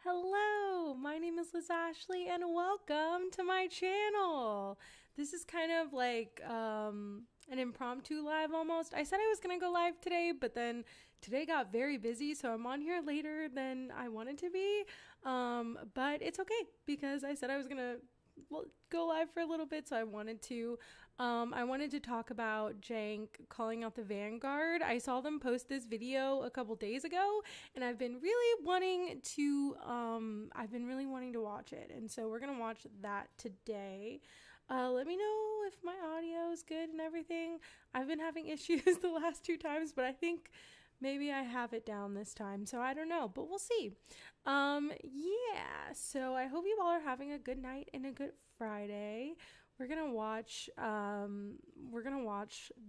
Hello, my name is Liz Ashley, and welcome to my channel. This is kind of like an impromptu live almost. I said I was gonna go live today, but then today got very busy, so I'm on here later than I wanted to be. But it's okay because I said I was gonna go live for a little bit, so I wanted to. I wanted to talk about Cenk calling out the Vanguard. I saw them post this video a couple days ago, and I've been really wanting to. I've been really wanting to watch it, and so we're gonna watch that today. Let me know if my audio is good and everything. I've been having issues the last two times, but I think maybe I have it down this time, so I don't know, but we'll see. Yeah, so I hope you all are having a good night and a good Friday. We're gonna watch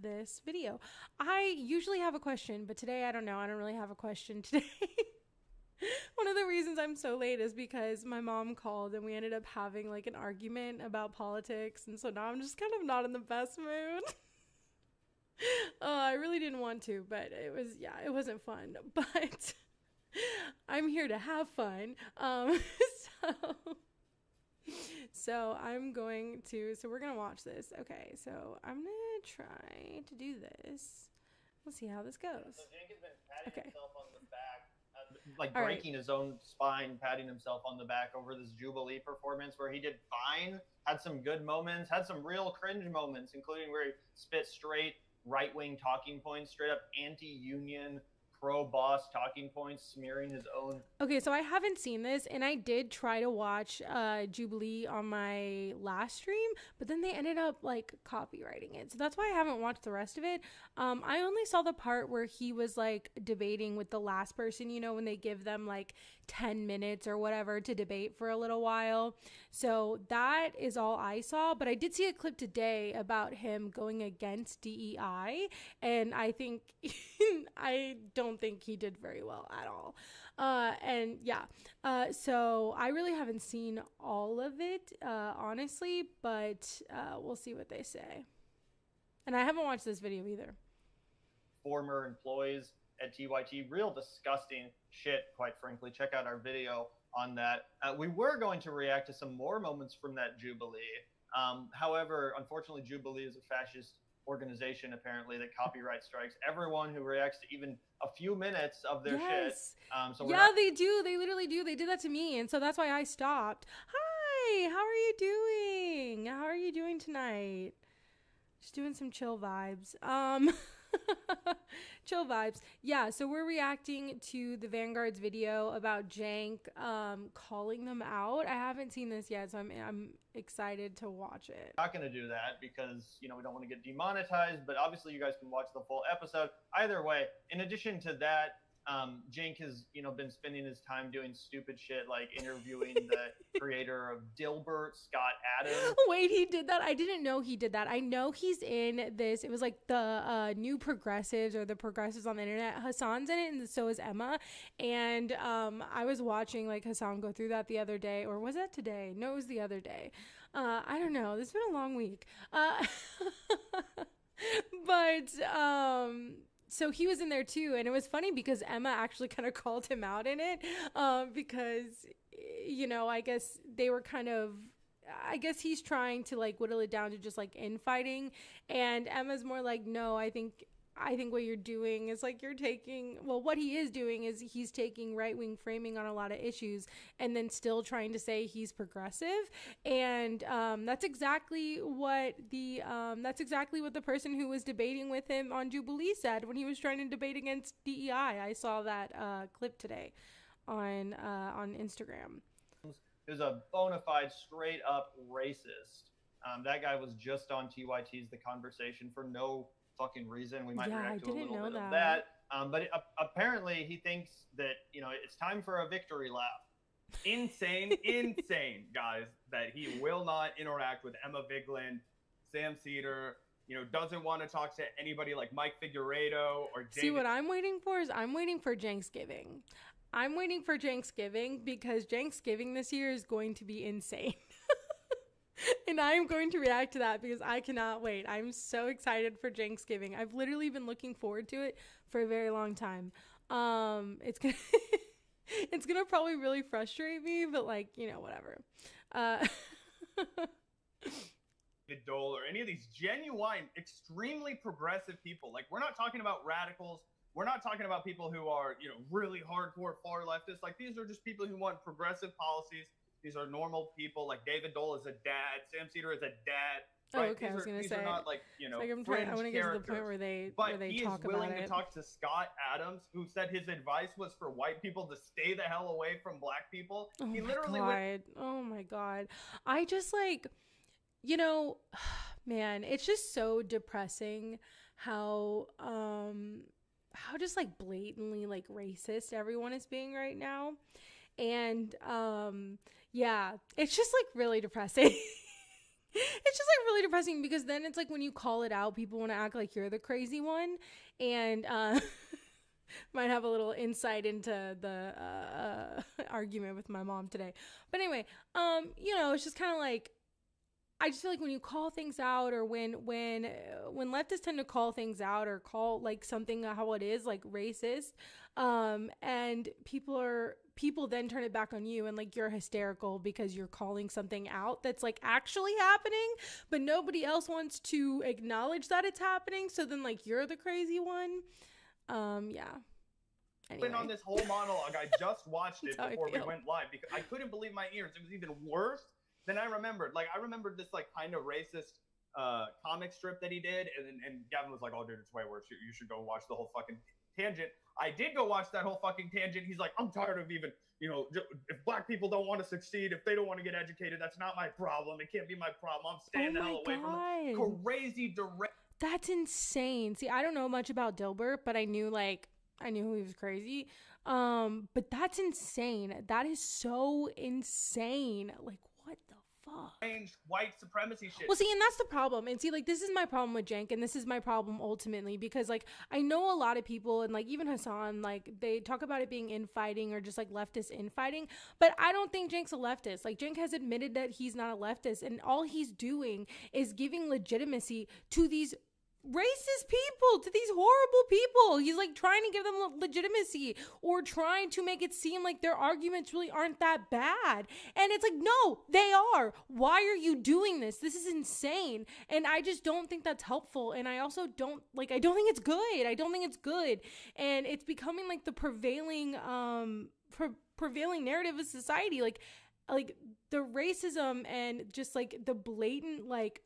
this video. I usually have a question, but today I don't know. I don't really have a question today. One of the reasons I'm so late is because my mom called and we ended up having like an argument about politics, and so now I'm just kind of not in the best mood. I really didn't want to, but it wasn't fun. But I'm here to have fun. So we're gonna watch this. Okay, so I'm gonna try to do this. We'll see how this goes. So Cenk has been patting Okay. himself on the back, like All right. breaking his own spine, patting himself on the back over this Jubilee performance where he did fine, had some good moments, had some real cringe moments, including where he spit straight right-wing talking points, straight up anti-union, pro-boss talking points, smearing his own. Okay, so I haven't seen this, and I did try to watch Jubilee on my last stream, but then they ended up like copywriting it, so that's why I haven't watched the rest of it. I only saw the part where he was like debating with the last person, you know, when they give them like 10 minutes or whatever to debate for a little while. So that is all I saw, but I did see a clip today about him going against DEI, and I think I don't think he did very well at all. And yeah, so I really haven't seen all of it, honestly, but we'll see what they say. And I haven't watched this video either. Former employees at TYT. Real disgusting shit, quite frankly. Check out our video on that. We were going to react to some more moments from that Jubilee. However, unfortunately, Jubilee is a fascist organization, apparently, that copyright strikes everyone who reacts to even a few minutes of their shit. They do. They literally do. They did that to me, and so that's why I stopped. Hi, how are you doing? How are you doing tonight? Just doing some chill vibes. Chill vibes. Yeah, so we're reacting to the Vanguard's video about Cenk calling them out. I haven't seen this yet, so I'm excited to watch it. Not going to do that because, we don't want to get demonetized, but obviously you guys can watch the full episode. Either way, in addition to that, Cenk has, been spending his time doing stupid shit like interviewing the creator of Dilbert, Scott Adams. Wait, he did that? I didn't know he did that. I know he's in this. It was like the new progressives or the progressives on the internet. Hassan's in it, and so is Emma. And I was watching like Hassan go through that the other day, or was that today? No, it was the other day. I don't know. This has been a long week. But so he was in there too, and it was funny because Emma actually kind of called him out in it, because I guess they were kind of, I guess he's trying to like whittle it down to just like infighting, and Emma's more like, no, I think what you're doing is like what he is doing is he's taking right-wing framing on a lot of issues and then still trying to say he's progressive. And that's exactly what the person who was debating with him on Jubilee said when he was trying to debate against DEI. I saw that clip today on Instagram. He was a bona fide, straight up racist. That guy was just on TYT's The Conversation for no fucking reason. We might react to a little bit of that. But apparently he thinks that, it's time for a victory lap. Insane, guys, that he will not interact with Emma Vigeland, Sam Cedar, doesn't want to talk to anybody like Mike Figueredo or David. See, what I'm waiting for is I'm waiting for Thanksgiving. I'm waiting for Thanksgiving because Thanksgiving this year is going to be insane. And I am going to react to that because I cannot wait. I'm so excited for Thanksgiving. I've literally been looking forward to it for a very long time. It's gonna It's gonna probably really frustrate me, but like, whatever. Uh, Dole or any of these genuine, extremely progressive people. Like, we're not talking about radicals. We're not talking about people who are, really hardcore far leftists. Like, these are just people who want progressive policies. These are normal people. Like, David Dole is a dad. Sam Cedar is a dad. Right? Oh, okay. I was gonna say, these are not like, I want to get to the point where they talk about it. But he is willing to talk to Scott Adams, who said his advice was for white people to stay the hell away from black people. Oh he my literally God. Oh my God. I just like, man, it's just so depressing how just like blatantly like racist everyone is being right now. And yeah, it's just like really depressing. It's just like really depressing because then it's like when you call it out, people want to act like you're the crazy one, and might have a little insight into the argument with my mom today. But anyway, it's just kind of like, I just feel like when you call things out, or when leftists tend to call things out or call like something how it is, like racist, and people then turn it back on you, and like you're hysterical because you're calling something out that's like actually happening, but nobody else wants to acknowledge that it's happening. So then like you're the crazy one. Yeah. Anyway. Been on this whole monologue. I just watched it before we went live because I couldn't believe my ears. It was even worse than I remembered. Like, I remembered this like kind of racist comic strip that he did, and Gavin was like, "Oh, dude, it's way worse. You should go watch the whole fucking tangent." I did go watch that whole fucking tangent. He's like, "I'm tired of even, if black people don't want to succeed, if they don't want to get educated, that's not my problem. It can't be my problem. I'm staying the hell away from it." Crazy direct. That's insane. See, I don't know much about Dilbert, but I knew he was crazy. But that's insane. That is so insane. Like, what the fuck? White supremacy shit. Well, see, and that's the problem. And see, like, this is my problem with Cenk, and this is my problem ultimately, because like I know a lot of people, and like even Hassan, like they talk about it being infighting or just like leftist infighting, but I don't think Cenk's a leftist. Like, Cenk has admitted that he's not a leftist, and all he's doing is giving legitimacy to these racist people, to these horrible people. He's like trying to give them legitimacy, or trying to make it seem like their arguments really aren't that bad. And it's like, no, they are. Why are you doing this? This is insane. And I just don't think that's helpful. And I also don't think it's good. I don't think it's good. And it's becoming like the prevailing prevailing narrative of society. Like the racism and just like the blatant like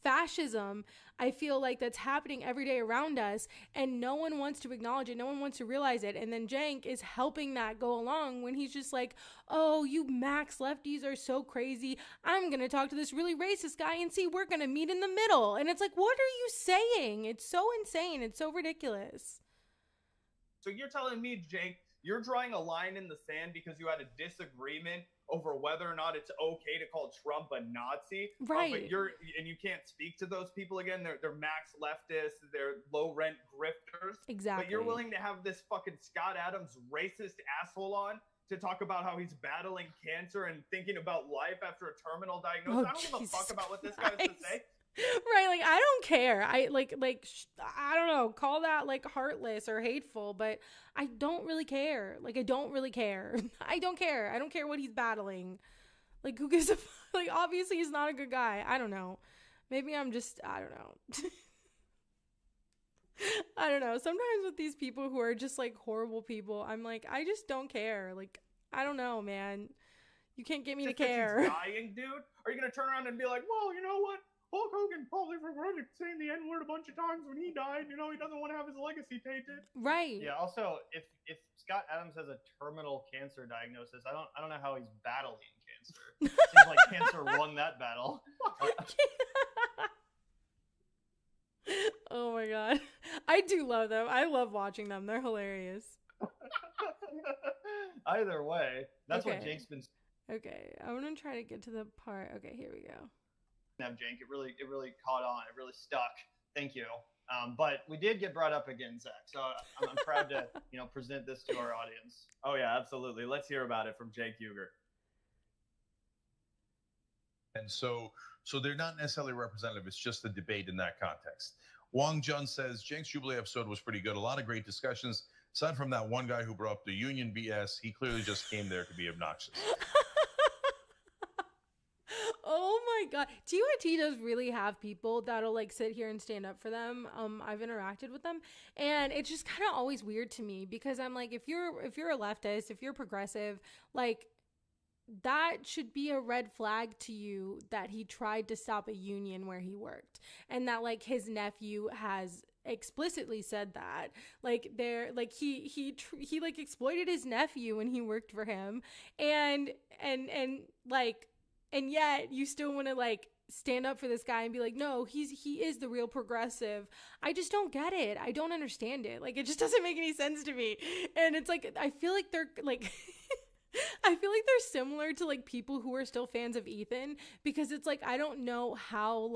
fascism, I feel like that's happening every day around us, and no one wants to acknowledge it. No one wants to realize it. And then Cenk is helping that go along when he's just like, "Oh, you max lefties are so crazy. I'm going to talk to this really racist guy and see, we're going to meet in the middle." And it's like, what are you saying? It's so insane. It's so ridiculous. So you're telling me, Cenk, you're drawing a line in the sand because you had a disagreement over whether or not it's okay to call Trump a Nazi, right? But you can't speak to those people again. They're max leftists. They're low rent grifters. Exactly. But you're willing to have this fucking Scott Adams racist asshole on to talk about how he's battling cancer and thinking about life after a terminal diagnosis. I don't give a fuck about what this guy has to say. Right, like I don't care. I I don't know, call that like heartless or hateful, but I don't really care. Like I don't really care. I don't care. I don't care what he's battling. Like who gives a like obviously he's not a good guy. I don't know. Maybe I'm just I don't know. I don't know. Sometimes with these people who are just like horrible people, I'm like I just don't care. Like I don't know, man. You can't get me to care. He's dying, dude. Are you going to turn around and be like, "Well, you know what? Hulk Hogan probably regretted saying the N-word a bunch of times when he died. He doesn't want to have his legacy tainted." Right. Yeah. Also, if Scott Adams has a terminal cancer diagnosis, I don't know how he's battling cancer. Seems like cancer won that battle. Oh my god, I do love them. I love watching them. They're hilarious. Either way, that's okay. what Cenk's been. Okay, I'm gonna try to get to the part. Okay, here we go. Cenk, it really caught on. It really stuck. Thank you. But we did get brought up again, Zach. So I'm proud to present this to our audience. Oh yeah, absolutely. Let's hear about it from Cenk Uygur. And so they're not necessarily representative. It's just a debate in that context. Wang Jun says Cenk's Jubilee episode was pretty good. A lot of great discussions. aside from that one guy who brought up the union BS, he clearly just came there to be obnoxious. Oh my god, TYT does really have people that'll like sit here and stand up for them. I've interacted with them, and it's just kind of always weird to me because I'm like, if you're a leftist, if you're progressive, like that should be a red flag to you that he tried to stop a union where he worked, and that like his nephew has explicitly said that like they're like he like exploited his nephew when he worked for him, and like, and yet you still want to like stand up for this guy and be like, no, he is the real progressive. I just don't get it. I don't understand it. Like, it just doesn't make any sense to me. And it's like, I feel like they're like, I feel like they're similar to like people who are still fans of Ethan, because it's like, I don't know how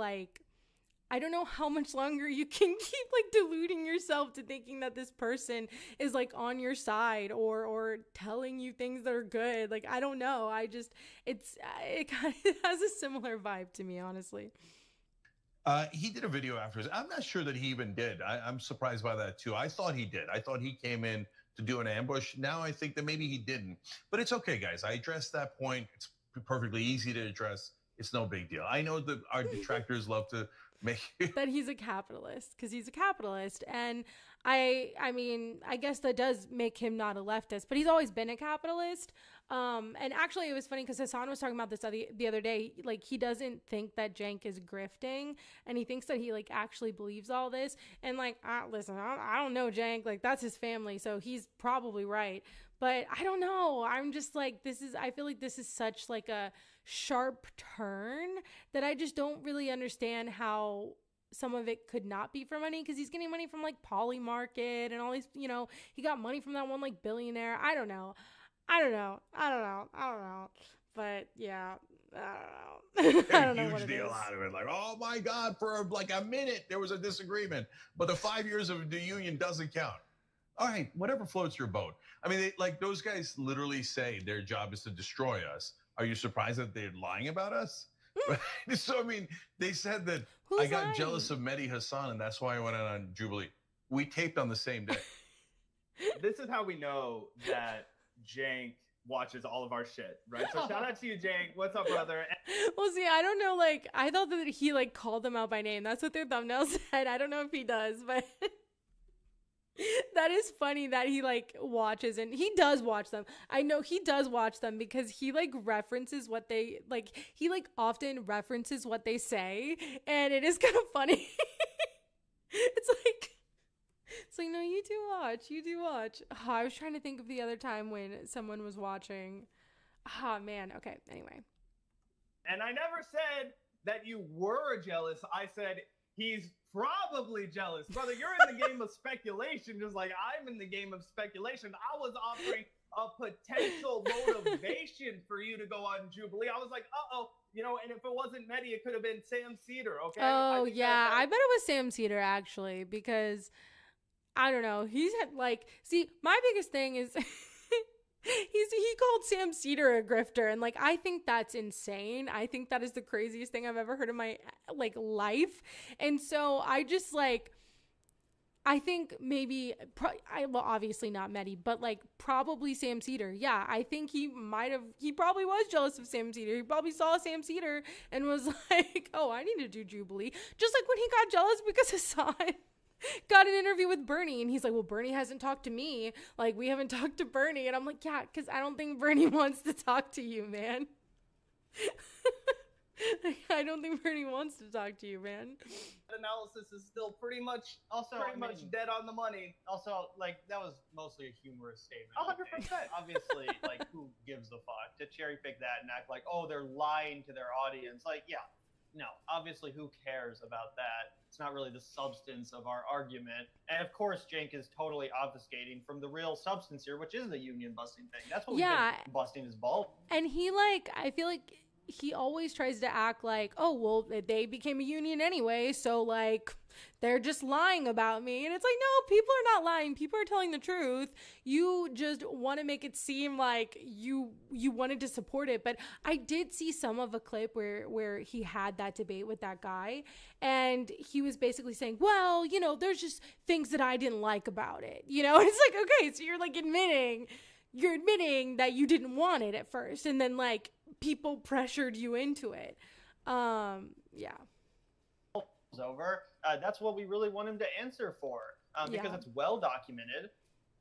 much longer you can keep like deluding yourself to thinking that this person is like on your side or telling you things that are good. Like, I don't know. It kind of has a similar vibe to me, honestly. He did a video afterwards. I'm not sure that he even did. I'm surprised by that too. I thought he did. I thought he came in to do an ambush. Now I think that maybe he didn't, but it's okay, guys. I addressed that point. It's perfectly easy to address. It's no big deal. I know that our detractors love to make that he's a capitalist, because he's a capitalist, and I mean, I guess that does make him not a leftist, but he's always been a capitalist. And actually it was funny because Hassan was talking about this the other day. Like, he doesn't think that Cenk is grifting, and he thinks that he like actually believes all this. And like, listen, I don't know Cenk, like that's his family, so he's probably right. But I don't know. I'm just like, I feel like this is such like a sharp turn that I just don't really understand how some of it could not be for money, because he's getting money from like Poly Market and all these, you know, he got money from that one like billionaire. I don't know. But yeah, I don't know. I don't know what it is. Huge deal out of it. Like, oh my God, for like a minute there was a disagreement, but the 5 years of the union doesn't count. All right, whatever floats your boat. I mean, those guys literally say their job is to destroy us. Are you surprised that they're lying about us? So, I mean, they said that I got lying? Jealous of Mehdi Hassan, and that's why I went on Jubilee. We taped on the same day. This is how we know that Cenk watches all of our shit, right? So shout out to you, Cenk. What's up, brother? Well, see, I don't know. Like, I thought that he like called them out by name. That's what their thumbnail said. I don't know if he does, but that is funny that he like watches, and he does watch them. I know he does watch them because he like references what they like. He like often references what they say, and it is kind of funny. It's like, no, you do watch. Oh, I was trying to think of the other time when someone was watching. Oh man. Okay. Anyway. And I never said that you were jealous. I said he's probably jealous. Brother, you're in the game of speculation, just like I'm in the game of speculation. I was offering a potential motivation for you to go on Jubilee. I was like, you know, and if it wasn't Mehdi, it could have been Sam Cedar, okay? Oh, yeah. I bet it was Sam Cedar, actually, because I don't know. He's had, like, see, my biggest thing is he called Sam Cedar a grifter, and like, I think that's insane. I think that is the craziest thing I've ever heard in my like life. And so I just like, I think maybe well, obviously not Mehdi, but like probably Sam Cedar. Yeah, I think he probably was jealous of Sam Cedar. He probably saw Sam Cedar and was like, oh, I need to do Jubilee. Just like when he got jealous because Hassan got an interview with Bernie, and he's like, well, Bernie hasn't talked to me. Like, we haven't talked to Bernie. And I'm like, yeah, because I don't think Bernie wants to talk to you, man. I don't think Bernie wants to talk to you, man. Analysis is still pretty much dead on the money. Also, like, that was mostly a humorous statement. 100%. Obviously, like, who gives a fuck to cherry pick that and act like, oh, they're lying to their audience? Like, yeah, no, obviously, who cares about that? It's not really the substance of our argument. And of course, Cenk is totally obfuscating from the real substance here, which is the union busting thing. That's what we've been busting his ball. And he, like, I feel like he always tries to act like, oh, well, they became a union anyway, so like they're just lying about me. And it's like, no, people are not lying. People are telling the truth. You just want to make it seem like you wanted to support it. But I did see some of a clip where he had that debate with that guy, and he was basically saying, well, you know, there's just things that I didn't like about it, you know. And it's like, okay, so you're like admitting that you didn't want it at first, and then like people pressured you into it. Yeah. Over. That's what we really want him to answer for, because it's well documented,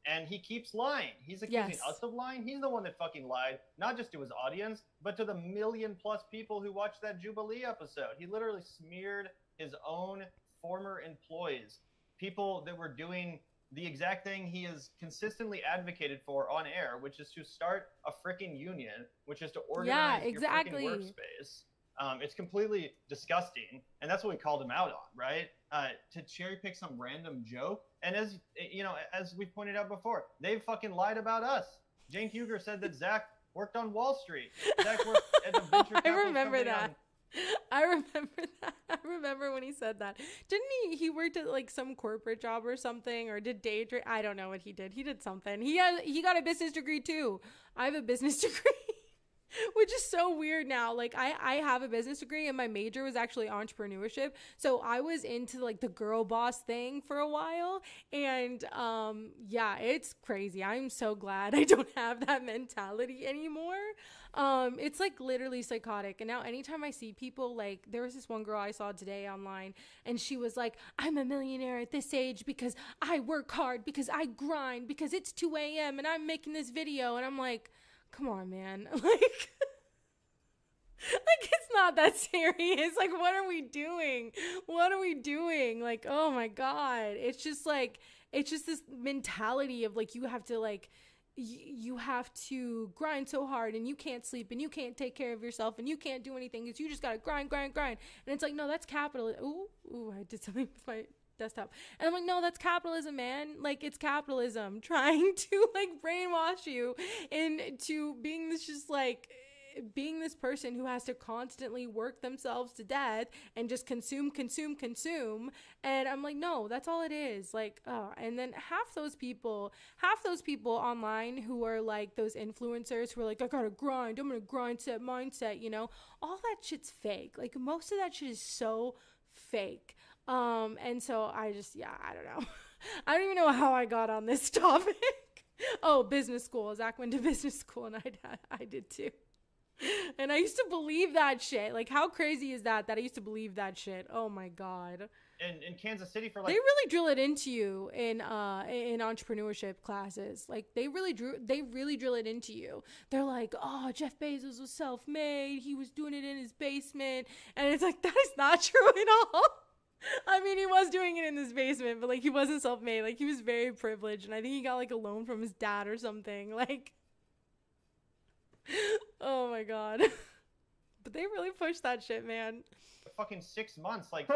and he keeps lying. He's accusing us of lying. He's the one that fucking lied, not just to his audience, but to the 1 million+ people who watched that Jubilee episode. He literally smeared his own former employees, people that were doing the exact thing he has consistently advocated for on air, which is to start a freaking union, which is to organize your freaking workspace. It's completely disgusting, and that's what we called him out on, right? To cherry pick some random joke, and as you know, as we pointed out before, they fucking lied about us. Cenk said that Zach worked on Wall Street. Zach worked at the venture capital. I remember that. I remember when he said that. Didn't he worked at like some corporate job or something, or did day trade? I don't know what he did. He did something. He got a business degree too. I have a business degree. Which is so weird now. Like I have a business degree, and my major was actually entrepreneurship. So I was into like the girl boss thing for a while. And yeah, it's crazy. I'm so glad I don't have that mentality anymore. It's like literally psychotic. And now anytime I see people, like there was this one girl I saw today online, and she was like, I'm a millionaire at this age because I work hard, because I grind, because it's 2 a.m. and I'm making this video. And I'm like, come on, man. Like it's not that serious. Like, what are we doing? Like, oh my God. It's just this mentality of like, you have to grind so hard, and you can't sleep, and you can't take care of yourself, and you can't do anything, because you just got to grind. And it's like, no, that's capitalism. Ooh, I did something with my desktop. And I'm like, no, that's capitalism, man. Like, it's capitalism trying to like brainwash you into being this person who has to constantly work themselves to death and just consume. And I'm like, no, that's all it is. Like, and then half those people online who are like those influencers who are like, I gotta grind, I'm gonna grind set mindset, you know, all that shit's fake. Like, most of that shit is so fake. And so I don't know. I don't even know how I got on this topic. Oh, business school. Zach went to business school, and I did too. And I used to believe that shit. Like, how crazy is that I used to believe that shit? Oh my God. In Kansas City for like, they really drill it into you in entrepreneurship classes. Like, they really drill it into you. They're like, oh, Jeff Bezos was self-made. He was doing it in his basement. And it's like, that is not true at all. I mean, he was doing it in his basement, but like, he wasn't self-made. Like, he was very privileged, and I think he got like a loan from his dad or something. Like, oh my God. But they really pushed that shit, man. Fucking 6 months, like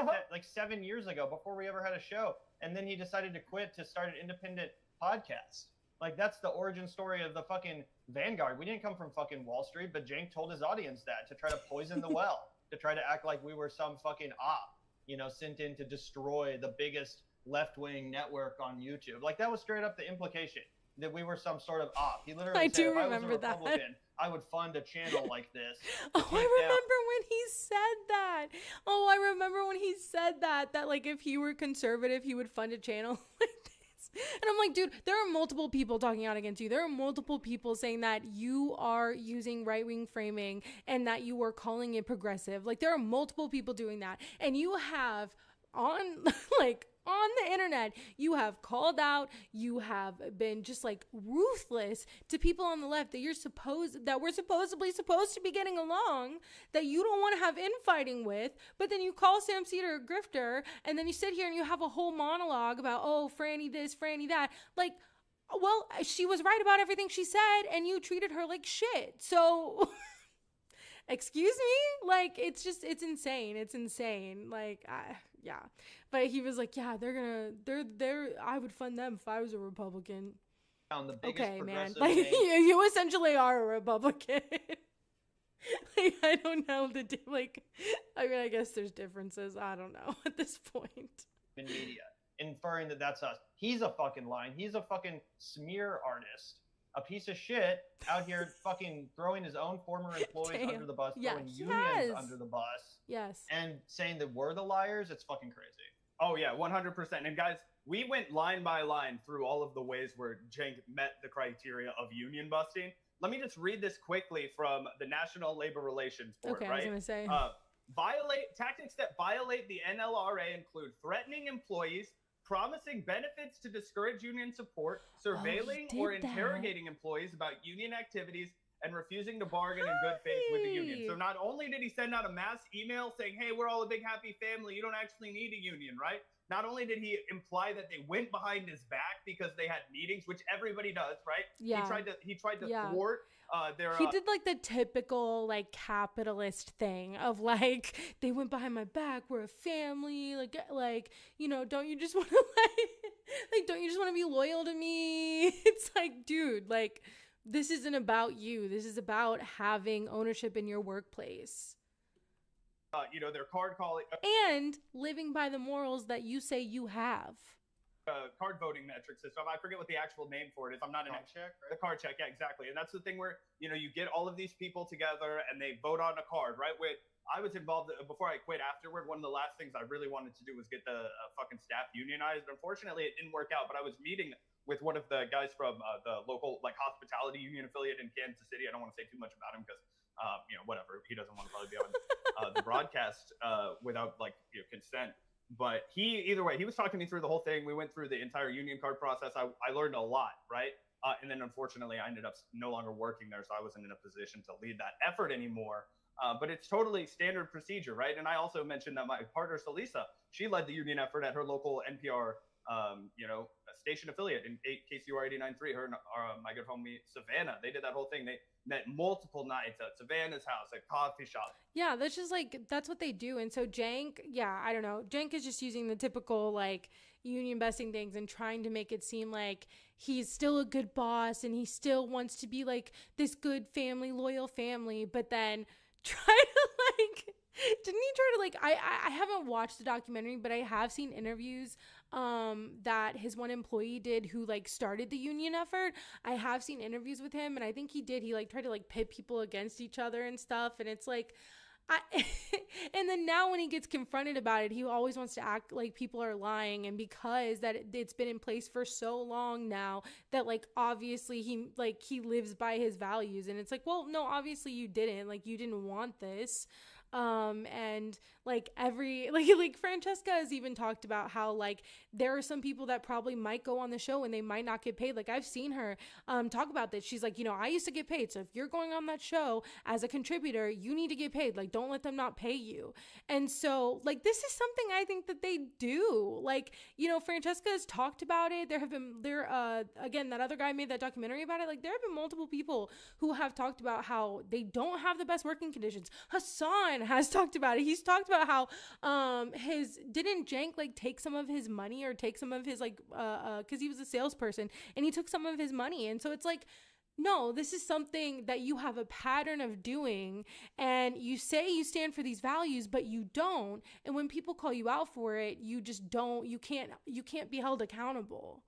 7 years ago, before we ever had a show, and then he decided to quit to start an independent podcast. Like, that's the origin story of the fucking Vanguard. We didn't come from fucking Wall Street, but Cenk told his audience that to try to poison the well, to try to act like we were some fucking op. You know, sent in to destroy the biggest left-wing network on YouTube. Like, that was straight up the implication, that we were some sort of op. He literally said, if I was a Republican, I would fund a channel like this. Oh, I remember when he said that. Oh, I remember when he said that like, if he were conservative, he would fund a channel like this. And I'm like, dude, there are multiple people talking out against you. There are multiple people saying that you are using right-wing framing and that you are calling it progressive. Like, there are multiple people doing that. And you have on the internet, you have called out, you have been just like ruthless to people on the left that we're supposedly supposed to be getting along, that you don't want to have infighting with, but then you call Sam Cedar a grifter, and then you sit here and you have a whole monologue about, oh, Franny this, Franny that. Like, well, she was right about everything she said, and you treated her like shit. So excuse me? Like, it's insane. Like, yeah. But he was like, yeah, I would fund them if I was a Republican. The biggest okay, man. Like, you essentially are a Republican. Like, I don't know I mean, I guess there's differences. I don't know at this point. In media, inferring that that's us. He's a fucking line. He's a fucking smear artist. A piece of shit out here fucking throwing his own former employees under the bus, throwing unions under the bus. Yes. And saying that we're the liars. It's fucking crazy. Oh, yeah, 100%. And guys, we went line by line through all of the ways where Cenk met the criteria of union busting. Let me just read this quickly from the National Labor Relations Board, okay, right? I was going to say. Tactics that violate the NLRA include threatening employees, promising benefits to discourage union support, surveilling or interrogating employees about union activities, and refusing to bargain in good faith with the union. So not only did he send out a mass email saying, hey, we're all a big happy family, you don't actually need a union, right? Not only did he imply that they went behind his back because they had meetings, which everybody does, right? Yeah. He tried to thwart their. He did like the typical like capitalist thing of like they went behind my back. We're a family. Like you know, don't you just want to like don't you just want to be loyal to me? It's like, dude, like this isn't about you. This is about having ownership in your workplace. You know, their card calling and living by the morals that you say you have. Card voting metric system. I forget what the actual name for it is. I'm not an check, right? The card check, yeah, exactly. And that's the thing where, you know, you get all of these people together and they vote on a card, right? I was involved before I quit afterward. One of the last things I really wanted to do was get the fucking staff unionized. Unfortunately, it didn't work out, but I was meeting with one of the guys from the local like hospitality union affiliate in Kansas City. I don't want to say too much about him because you know, whatever. He doesn't want to probably be on the broadcast without like consent. But either way, he was talking me through the whole thing. We went through the entire union card process. I learned a lot, right? And then unfortunately, I ended up no longer working there, so I wasn't in a position to lead that effort anymore. But it's totally standard procedure, right? And I also mentioned that my partner, Salisa, she led the union effort at her local NPR, you know, station affiliate in KCUR 89.3. Her and my good homie Savannah, they did that whole thing. They met multiple nights at Savannah's house, at coffee shop. Yeah, that's just like, that's what they do. And so Cenk, yeah, I don't know. Cenk is just using the typical like union busting things and trying to make it seem like he's still a good boss and he still wants to be like this good family, loyal family, but then try to like, didn't he try to like, I haven't watched the documentary, but I have seen interviews that his one employee did who like started the union effort. I have seen interviews with him and I think he like tried to like pit people against each other and stuff. And it's like, and then now when he gets confronted about it, he always wants to act like people are lying. And because that it's been in place for so long now that like, obviously he lives by his values. And it's like, well, no, obviously you didn't, like, you didn't want this. And like like Francesca has even talked about how like there are some people that probably might go on the show and they might not get paid. Like I've seen her talk about this. She's like, you know, I used to get paid, so if you're going on that show as a contributor, you need to get paid. Like don't let them not pay you. And so like this is something I think that they do. Like, you know, Francesca has talked about it. Again, that other guy made that documentary about it. Like there have been multiple people who have talked about how they don't have the best working conditions. Hassan has talked about it. He's talked about how didn't Cenk like take some of his money or take some of his like because he was a salesperson and he took some of his money. And so it's like, no, this is something that you have a pattern of doing and you say you stand for these values, but you don't. And when people call you out for it, you just don't, you can't be held accountable.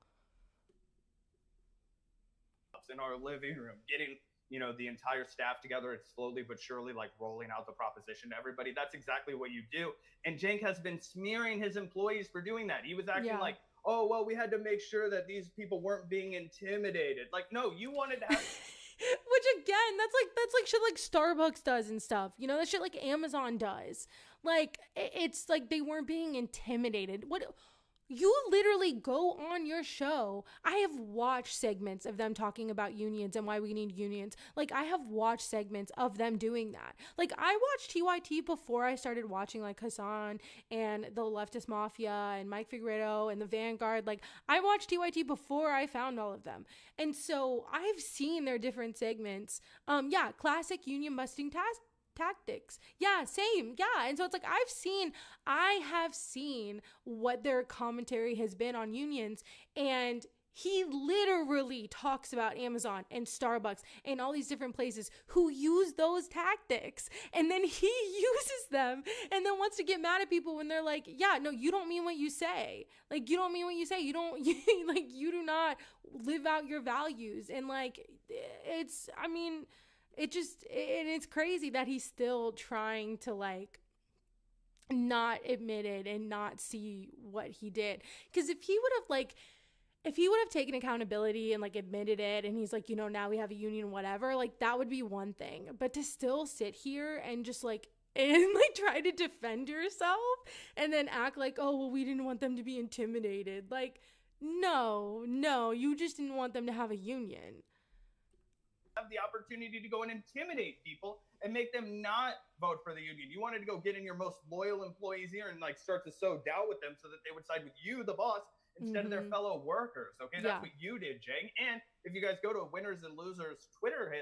In our living room, getting, you know, the entire staff together and slowly but surely like rolling out the proposition to everybody. That's exactly what you do. And Cenk has been smearing his employees for doing that. He was acting like, oh, well, we had to make sure that these people weren't being intimidated. Like, no, you wanted to have... Which again, that's like shit like Starbucks does and stuff. You know, that shit like Amazon does. Like, it's like they weren't being intimidated. You literally go on your show. I have watched segments of them talking about unions and why we need unions. Like, I have watched segments of them doing that. Like, I watched TYT before I started watching, like, Hassan and the Leftist Mafia and Mike Figueredo and the Vanguard. Like, I watched TYT before I found all of them. And so I've seen their different segments. Yeah, classic union busting tactics. Yeah, same. Yeah. And so it's like I have seen what their commentary has been on unions, and he literally talks about Amazon and Starbucks and all these different places who use those tactics. And then he uses them and then wants to get mad at people when they're like, yeah, no, you don't mean what you say. Like, you don't mean what you say. You don't, like, you do not live out your values. And like, it's, I mean, it's crazy that he's still trying to like not admit it and not see what he did. Because if he would have taken accountability and like admitted it and he's like, you know, now we have a union, whatever, like that would be one thing. But to still sit here and just like, and like try to defend yourself and then act like, oh, well, we didn't want them to be intimidated. Like, no, you just didn't want them to have a union. Have the opportunity to go and intimidate people and make them not vote for the union. You wanted to go get in your most loyal employees here and like start to sow doubt with them so that they would side with you, the boss, instead of their fellow workers. Okay, that's what you did, Cenk. And if you guys go to Winners and Losers Twitter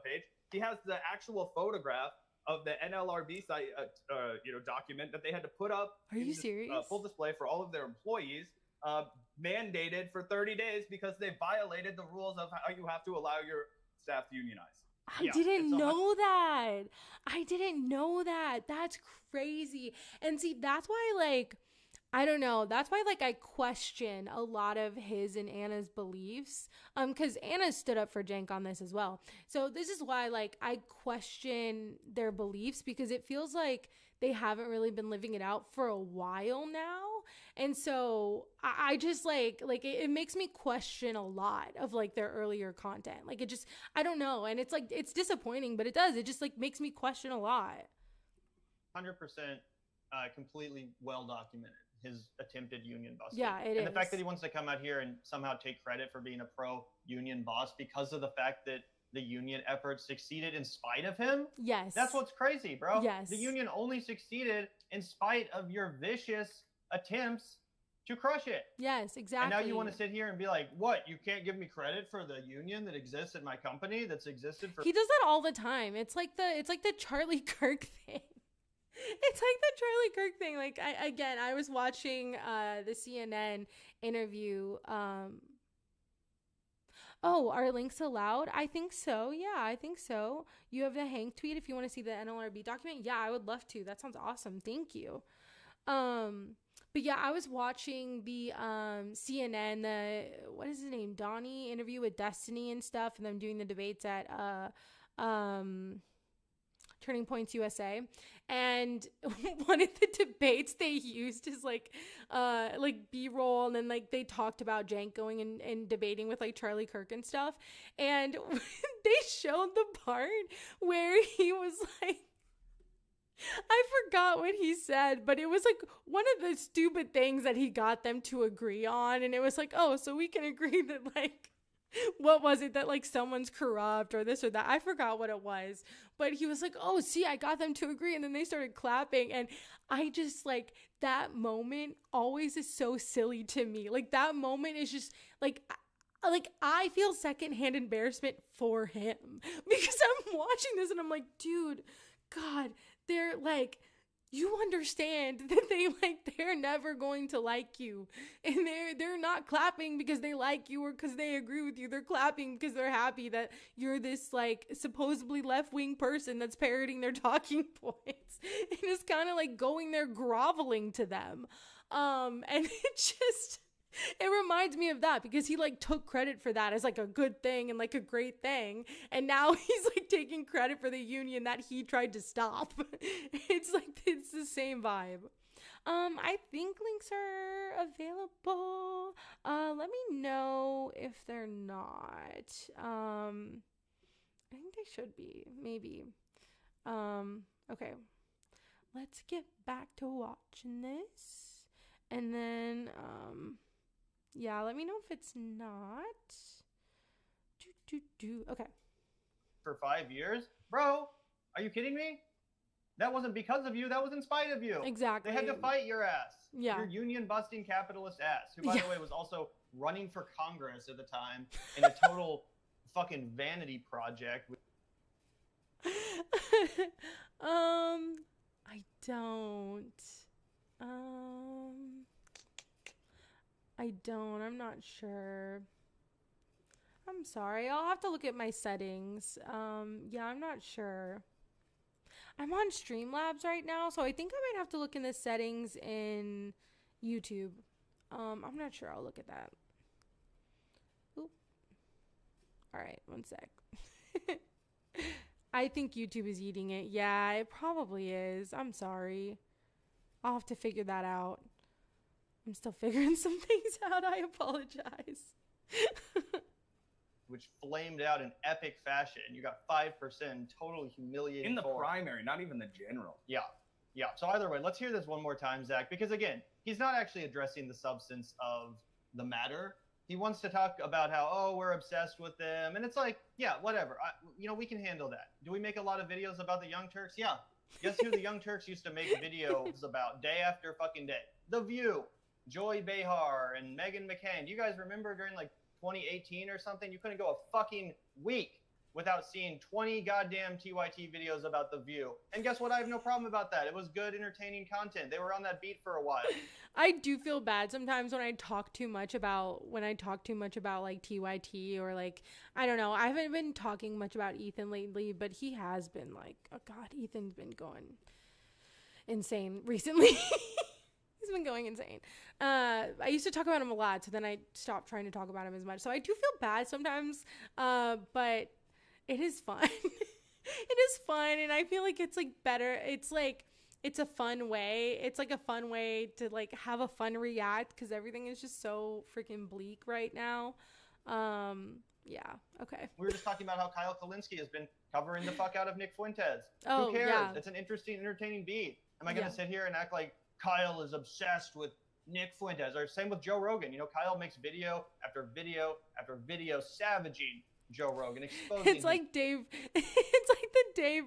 page, he has the actual photograph of the NLRB site, document that they had to put up. Are you serious? Full display for all of their employees, mandated for 30 days because they violated the rules of how you have to allow your staff to unionize. I didn't know that. I didn't know that. That's crazy. And see, that's why, like, I don't know. That's why, like, I question a lot of his and Anna's beliefs. Because Anna stood up for Cenk on this as well. So this is why, like, I question their beliefs because it feels like they haven't really been living it out for a while now. And so I just like it makes me question a lot of like their earlier content. Like it just, I don't know. And it's like, it's disappointing, but it just like makes me question a lot. 100% completely well documented, his attempted union busting. Yeah, it is. And the fact that he wants to come out here and somehow take credit for being a pro-union boss because of the fact that the union efforts succeeded in spite of him. Yes. That's what's crazy, bro. Yes. The union only succeeded in spite of your vicious attempts to crush it. Yes, exactly. And now you want to sit here and be like, what? You can't give me credit for the union that exists at my company that's existed for... He does that all the time. It's like the Charlie Kirk thing. It's like the Charlie Kirk thing. Like, I was watching the CNN interview. Oh, are links allowed? I think so. Yeah, I think so. You have the Hank tweet if you want to see the NLRB document. Yeah, I would love to. That sounds awesome. Thank you. But yeah, I was watching the CNN, the what is his name? Donnie interview with Destiny and stuff, and them doing the debates at Turning Points USA. And one of the debates they used is like B-roll, and then like they talked about Cenk going and debating with like Charlie Kirk and stuff. And they showed the part where he was like, I forgot what he said, but it was like one of the stupid things that he got them to agree on. And it was like, oh, so we can agree that like, what was it that like someone's corrupt or this or that? I forgot what it was, but he was like, oh, see, I got them to agree. And then they started clapping. And I just like that moment always is so silly to me. Like that moment is just like I feel secondhand embarrassment for him because I'm watching this and I'm like, dude, God, they're like, you understand that they're never going to like you, and they're not clapping because they like you or because they agree with you. They're clapping because they're happy that you're this like supposedly left-wing person that's parroting their talking points and is kind of like going there groveling to them. And it reminds me of that because he like took credit for that as like a good thing and like a great thing. And now he's like taking credit for the union that he tried to stop. It's the same vibe. I think links are available. Let me know if they're not. I think they should be, maybe. Okay. Let's get back to watching this. And then, yeah, let me know if it's not. Okay. For 5 years? Bro, are you kidding me? That wasn't because of you. That was in spite of you. Exactly. They had to fight your ass. Yeah. Your union-busting capitalist ass, who, by the way, was also running for Congress at the time in a total fucking vanity project. I don't. I'm not sure. I'm sorry. I'll have to look at my settings. Yeah, I'm not sure. I'm on Streamlabs right now, so I think I might have to look in the settings in YouTube. I'm not sure. I'll look at that. Oop. All right, one sec. I think YouTube is eating it. Yeah, it probably is. I'm sorry. I'll have to figure that out. I'm still figuring some things out. I apologize. Which flamed out in epic fashion. You got 5%, totally humiliating. In the primary, not even the general. Yeah. Yeah. So either way, let's hear this one more time, Zach, because again, he's not actually addressing the substance of the matter. He wants to talk about how, oh, we're obsessed with them. And it's like, yeah, whatever. We can handle that. Do we make a lot of videos about the Young Turks? Yeah. Guess who the Young Turks used to make videos about day after fucking day? The View, Joy Behar, and Meghan McCain. Do you guys remember during like 2018 or something? You couldn't go a fucking week without seeing 20 goddamn TYT videos about The View. And guess what? I have no problem about that. It was good, entertaining content. They were on that beat for a while. I do feel bad sometimes when I talk too much about like TYT or like, I don't know. I haven't been talking much about Ethan lately, but he has been like, oh God, Ethan's been going insane recently. He's been going insane. I used to talk about him a lot, so then I stopped trying to talk about him as much. So I do feel bad sometimes, but it is fun. It is fun, and I feel like it's like better. It's like, it's a fun way. It's like a fun way to like have a fun react because everything is just so freaking bleak right now. Yeah. Okay. We were just talking about how Kyle Kalinske has been covering the fuck out of Nick Fuentes. Oh, who cares? yeah. It's an interesting, entertaining beat. Am I going to sit here and act like Kyle is obsessed with Nick Fuentes? Or same with Joe Rogan. You know, Kyle makes video after video after video savaging Joe Rogan, exposing it's like Dave it's like the Dave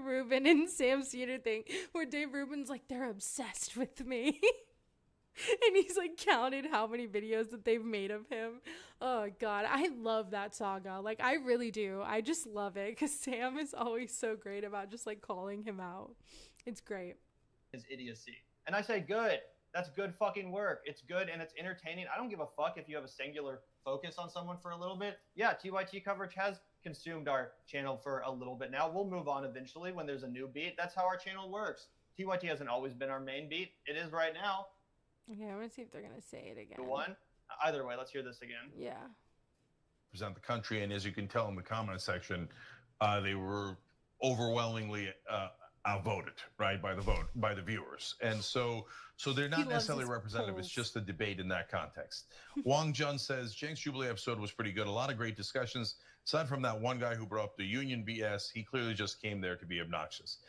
Rubin and Sam Cedar thing where Dave Rubin's like, they're obsessed with me. And he's like counted how many videos that they've made of him. Oh God, I love that saga. Like, I really do. I just love it because Sam is always so great about just like calling him out. It's great. his idiocy. And I say, good. That's good fucking work. It's good and it's entertaining. I don't give a fuck if you have a singular focus on someone for a little bit. Yeah, TYT coverage has consumed our channel for a little bit now. We'll move on eventually when there's a new beat. That's how our channel works. TYT hasn't always been our main beat. It is right now. Okay, I want to see if they're going to say it again. The one? Either way, let's hear this again. Yeah. Present the country, and as you can tell in the comment section, they were overwhelmingly outvoted, right, by the viewers, and so they're not necessarily representative. It's just a debate in that context. Wang Jun says Cenk's Jubilee episode was pretty good. A lot of great discussions. Aside from that one guy who brought up the union BS, he clearly just came there to be obnoxious.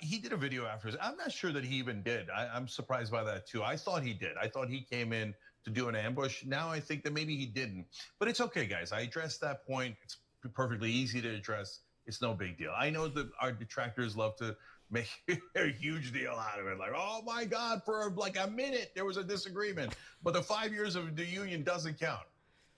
He did a video afterwards. I'm not sure that he even did. I'm surprised by that too. I thought he did. I thought he came in to do an ambush. Now I think that maybe he didn't. But it's okay, guys. I addressed that point. It's perfectly easy to address. It's no big deal. I know that our detractors love to make a huge deal out of it. Like, oh my God, for like a minute there was a disagreement, but the 5 years of the union doesn't count.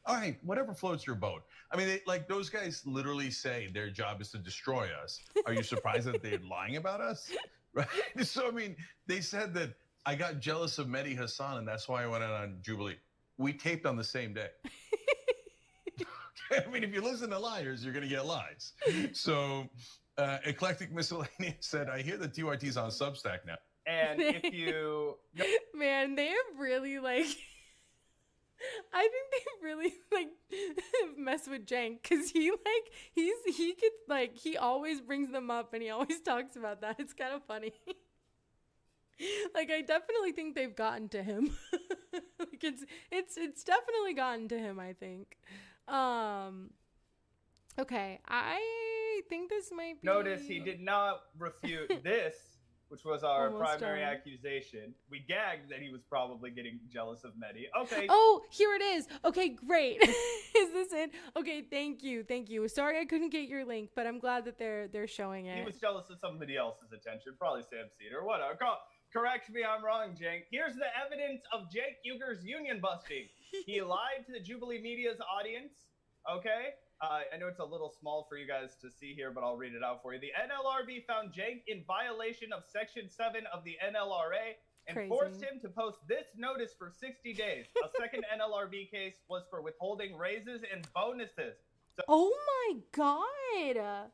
All right, whatever floats your boat. I mean, like those guys literally say their job is to destroy us. Are you surprised that they're lying about us? Right? So, I mean, they said that I got jealous of Mehdi Hassan and that's why I went out on Jubilee. We taped on the same day. I mean, if you listen to liars, you're going to get lies. So, Eclectic Miscellaneous said, I hear the TYT's on Substack now. And if you... Man, they have really, like... I think they really, like, mess with Cenk because he could, like, he always brings them up and he always talks about that. It's kind of funny. Like, I definitely think they've gotten to him. Like, it's definitely gotten to him, I think. Okay, I think this might be... Notice he did not refute this, which was our primary accusation. We gagged that he was probably getting jealous of Mehdi. Okay. Oh, here it is. Okay, great. Is this it? Okay, thank you. Sorry I couldn't get your link, but I'm glad that they're showing it. He was jealous of somebody else's attention, probably Sam Cedar. Whatever. Correct me, I'm wrong, Cenk. Here's the evidence of Cenk Uger's union busting. He lied to the Jubilee Media's audience, okay? I know it's a little small for you guys to see here, but I'll read it out for you. The NLRB found Cenk in violation of Section 7 of the NLRA and forced him to post this notice for 60 days. A second NLRB case was for withholding raises and bonuses. So oh my God.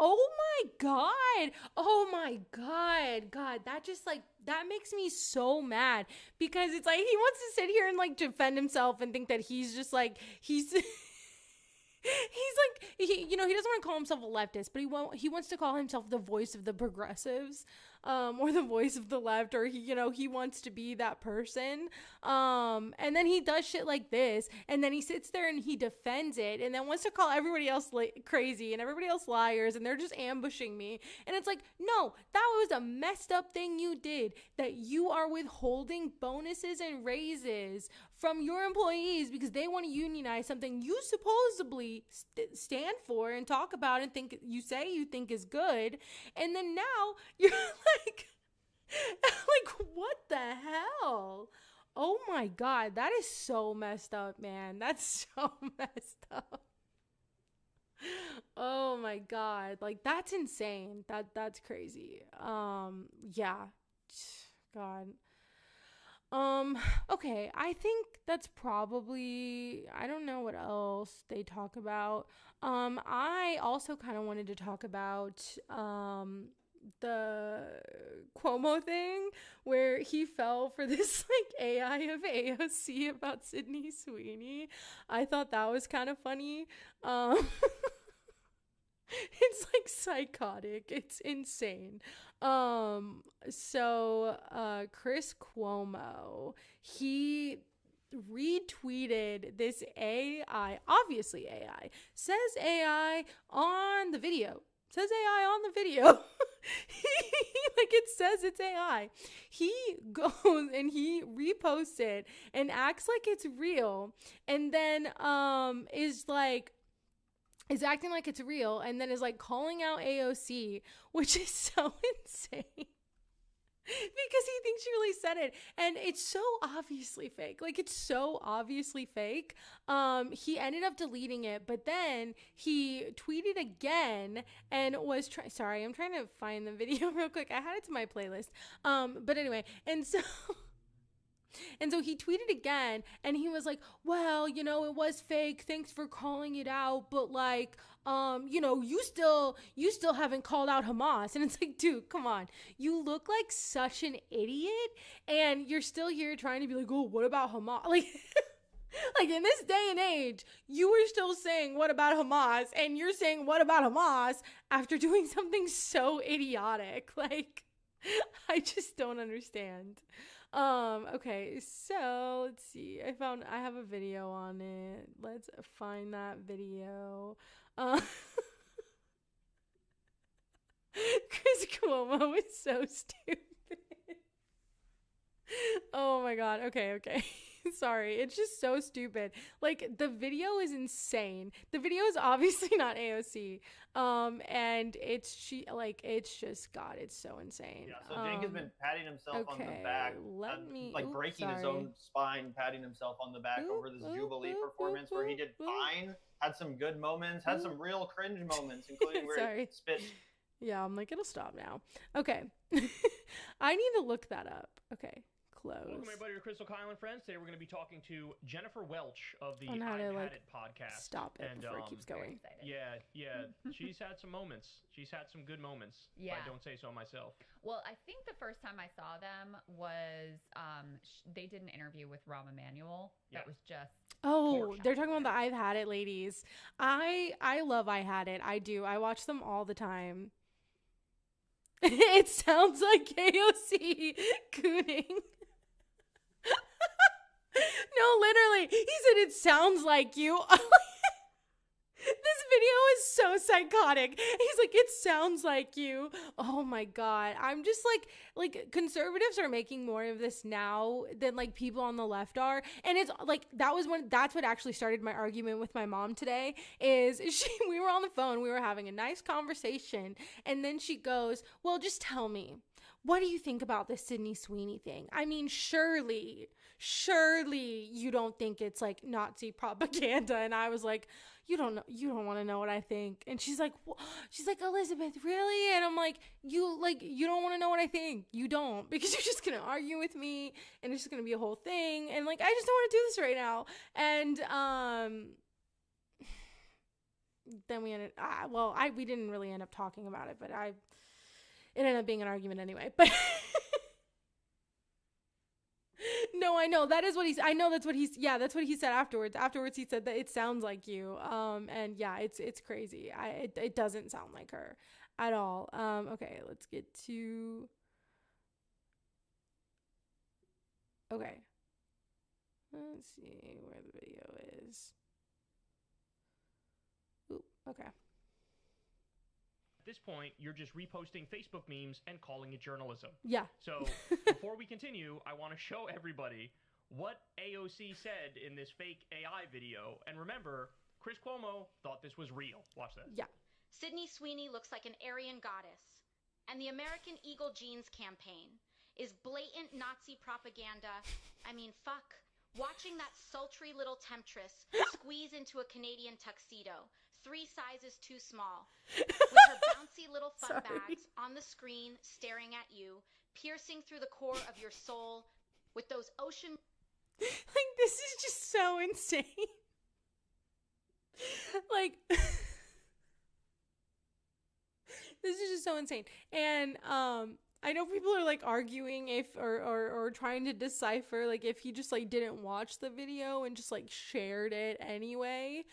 Oh my God. Oh my God. God, that just like, that makes me so mad because it's like he wants to sit here and like defend himself and think that he's just like, he's like, he doesn't want to call himself a leftist, but he wants to call himself the voice of the progressives, or the voice of the left, or he wants to be that person. And then he does shit like this, and then he sits there and he defends it, and then wants to call everybody else crazy and everybody else liars, and they're just ambushing me. And it's like, no, that was a messed up thing you did, that you are withholding bonuses and raises from your employees because they want to unionize something you supposedly stand for and talk about and think you think is good. And then now you're like what the hell? Oh my God, that is so messed up, man. That's so messed up. Oh my God, like that's insane. That's crazy. Yeah, God. Okay, I think that's probably, I don't know what else they talk about. I also kind of wanted to talk about, the Cuomo thing where he fell for this like AI of AOC about Sydney Sweeney. I thought that was kind of funny. It's like psychotic. It's insane. So Chris Cuomo, he retweeted this AI, obviously AI, says AI on the video. Says AI on the video. Like it says it's AI. He goes and he reposts it and acts like it's real, and then is acting like it's real, and then is like calling out AOC, which is so insane. Because he thinks she really said it, and it's so obviously fake. Like it's so obviously fake. He ended up deleting it, but then he tweeted again and was sorry, I'm trying to find the video real quick. I had it to my playlist. But anyway, and so he tweeted again, and he was like, well, it was fake. Thanks for calling it out. But like, you still haven't called out Hamas. And it's like, dude, come on. You look like such an idiot, and you're still here trying to be like, oh, what about Hamas? Like, like in this day and age, you were still saying, what about Hamas? And you're saying, what about Hamas? After doing something so idiotic. Like, I just don't understand. Okay, so let's see. I have a video on it. Let's find that video. Chris Cuomo is so stupid. Oh my God. Okay. Sorry. It's just so stupid. Like the video is insane. The video is obviously not AOC. And it's just God, it's so insane. Yeah, so Cenk has been patting himself on the back, breaking his own spine, patting himself on the back over this Jubilee performance where he did fine, had some good moments, had some real cringe moments, including where he spit. Yeah, I'm like, it'll stop now. Okay. I need to look that up. Okay. Close. Welcome everybody to Crystal Kylan Friends. Today we're going to be talking to Jennifer Welch of the I've Had It podcast. Stop it before it keeps going. Yeah. She's had some moments. She's had some good moments. Yeah. If I don't say so myself. Well, I think the first time I saw them was they did an interview with Rahm Emanuel. That was just they're talking about the I've Had It ladies. I love I Had It. I do. I watch them all the time. It sounds like KOC cooning. No, literally. He said it sounds like you. This video is so psychotic. He's like, it sounds like you. Oh my God. I'm just like conservatives are making more of this now than like people on the left are. And it's like, that's what actually started my argument with my mom today is we were on the phone. We were having a nice conversation. And then she goes, well, just tell me, what do you think about this Sydney Sweeney thing? I mean, surely you don't think it's like Nazi propaganda. And I was like, you don't want to know what I think. And she's like, Elizabeth, really? And I'm like, you don't want to know what I think. You don't, because you're just going to argue with me and it's just going to be a whole thing. And like, I just don't want to do this right now. And, then we ended, we didn't really end up talking about it, but it ended up being an argument anyway, but no, I know that's what he said afterwards. Afterwards, he said that it sounds like you. And yeah, it's crazy. It doesn't sound like her at all. Okay, let's get to, okay. Let's see where the video is. Ooh, okay. At this point, you're just reposting Facebook memes and calling it journalism. Yeah. So before we continue, I want to show everybody what AOC said in this fake AI video. And remember, Chris Cuomo thought this was real. Watch this. Yeah. Sydney Sweeney looks like an Aryan goddess. And the American Eagle Jeans campaign is blatant Nazi propaganda. I mean, fuck. Watching that sultry little temptress squeeze into a Canadian tuxedo, 3 sizes too small, with her bouncy little fun bags on the screen staring at you, piercing through the core of your soul with those ocean... Like, this is just so insane. Like, this is just so insane. And, I know people are like arguing or trying to decipher like if he just like didn't watch the video and just like shared it anyway,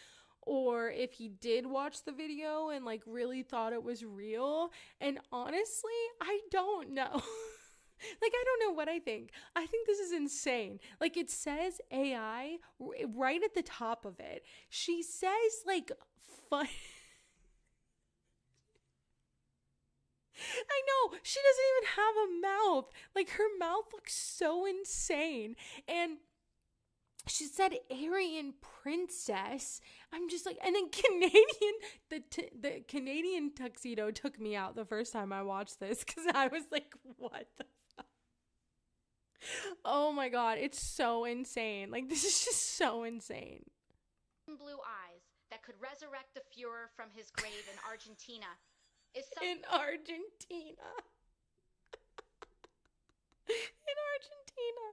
or if he did watch the video and like really thought it was real. And honestly, I don't know. Like, I don't know what I think. I think this is insane. Like, it says AI right at the top of it. She says like fun. I know, she doesn't even have a mouth. Like, her mouth looks so insane. And she said Aryan princess. I'm just like, and then Canadian, the Canadian tuxedo took me out the first time I watched this, because I was like, what the fuck? Oh my God, it's so insane. Like, this is just so insane. Blue eyes that could resurrect the Fuhrer from his grave in Argentina. In Argentina. In Argentina.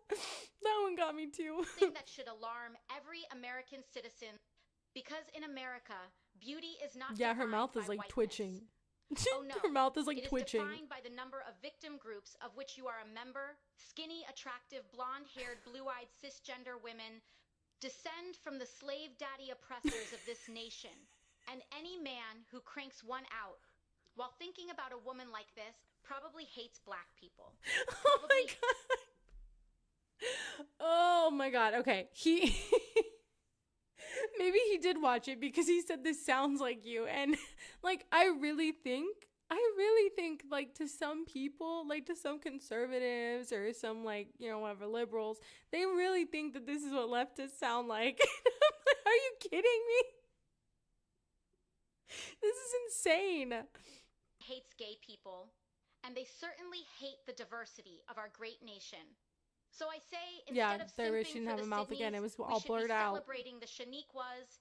That one got me too. Something that should alarm every American citizen, because in America, beauty is not yeah, her mouth is like whiteness. Twitching. Oh no. Her mouth is like twitching. It is defined by the number of victim groups of which you are a member. Skinny, attractive, blonde-haired, blue-eyed, cisgender women descend from the slave daddy oppressors of this nation. And any man who cranks one out while thinking about a woman like this probably hates black people. Oh my God. Oh my God. Okay. Maybe he did watch it because he said this sounds like you. And like, I really think like to some people, like to some conservatives or some like, you know, whatever liberals, they really think that this is what leftists sound like. Are you kidding me? This is insane. Hates gay people, and they certainly hate the diversity of our great nation. So I say, instead of simping shouldn't for have the a mouth Sydneys, again. It was we all should blurred be out. celebrating the Shaniquas.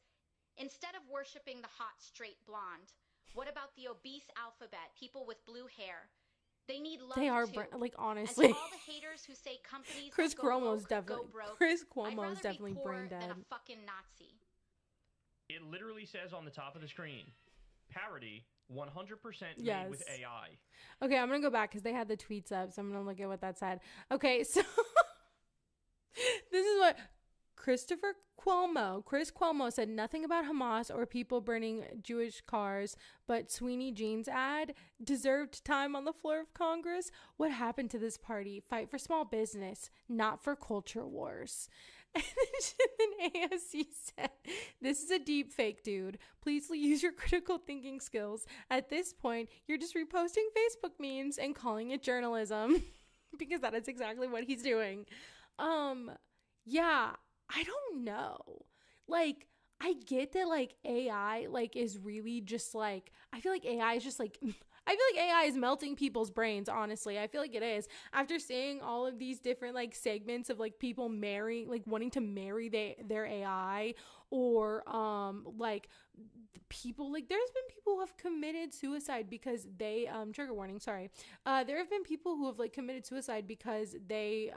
Instead of worshiping the hot, straight blonde, what about the obese alphabet, people with blue hair? They need love They are too. like, honestly. And to all the haters who say companies Chris that go Cuomo's woke, definitely go broke, Chris I'd Cuomo rather is definitely be poor brain dead. than a fucking Nazi. It literally says on the top of the screen, parody 100% Yes. made with AI. Okay, I'm gonna go back because they had the tweets up, so I'm gonna look at what that said. Okay, so this is what Chris Cuomo said nothing about Hamas or people burning Jewish cars, but Sweeney Jean's ad deserved time on the floor of Congress. What happened to this party? Fight for small business, not for culture wars. And then AOC said, this is a deep fake, dude. Please use your critical thinking skills. At this point, you're just reposting Facebook memes and calling it journalism because that is exactly what he's doing. Yeah, I don't know. Like, I get that like AI like is really just like, I feel like AI is just like, I feel like AI is melting people's brains, honestly. I feel like it is. After seeing all of these different like segments of like people wanting to marry their AI, or like people, like there's been people who have committed suicide because they trigger warning, sorry. There have been people who have like committed suicide because they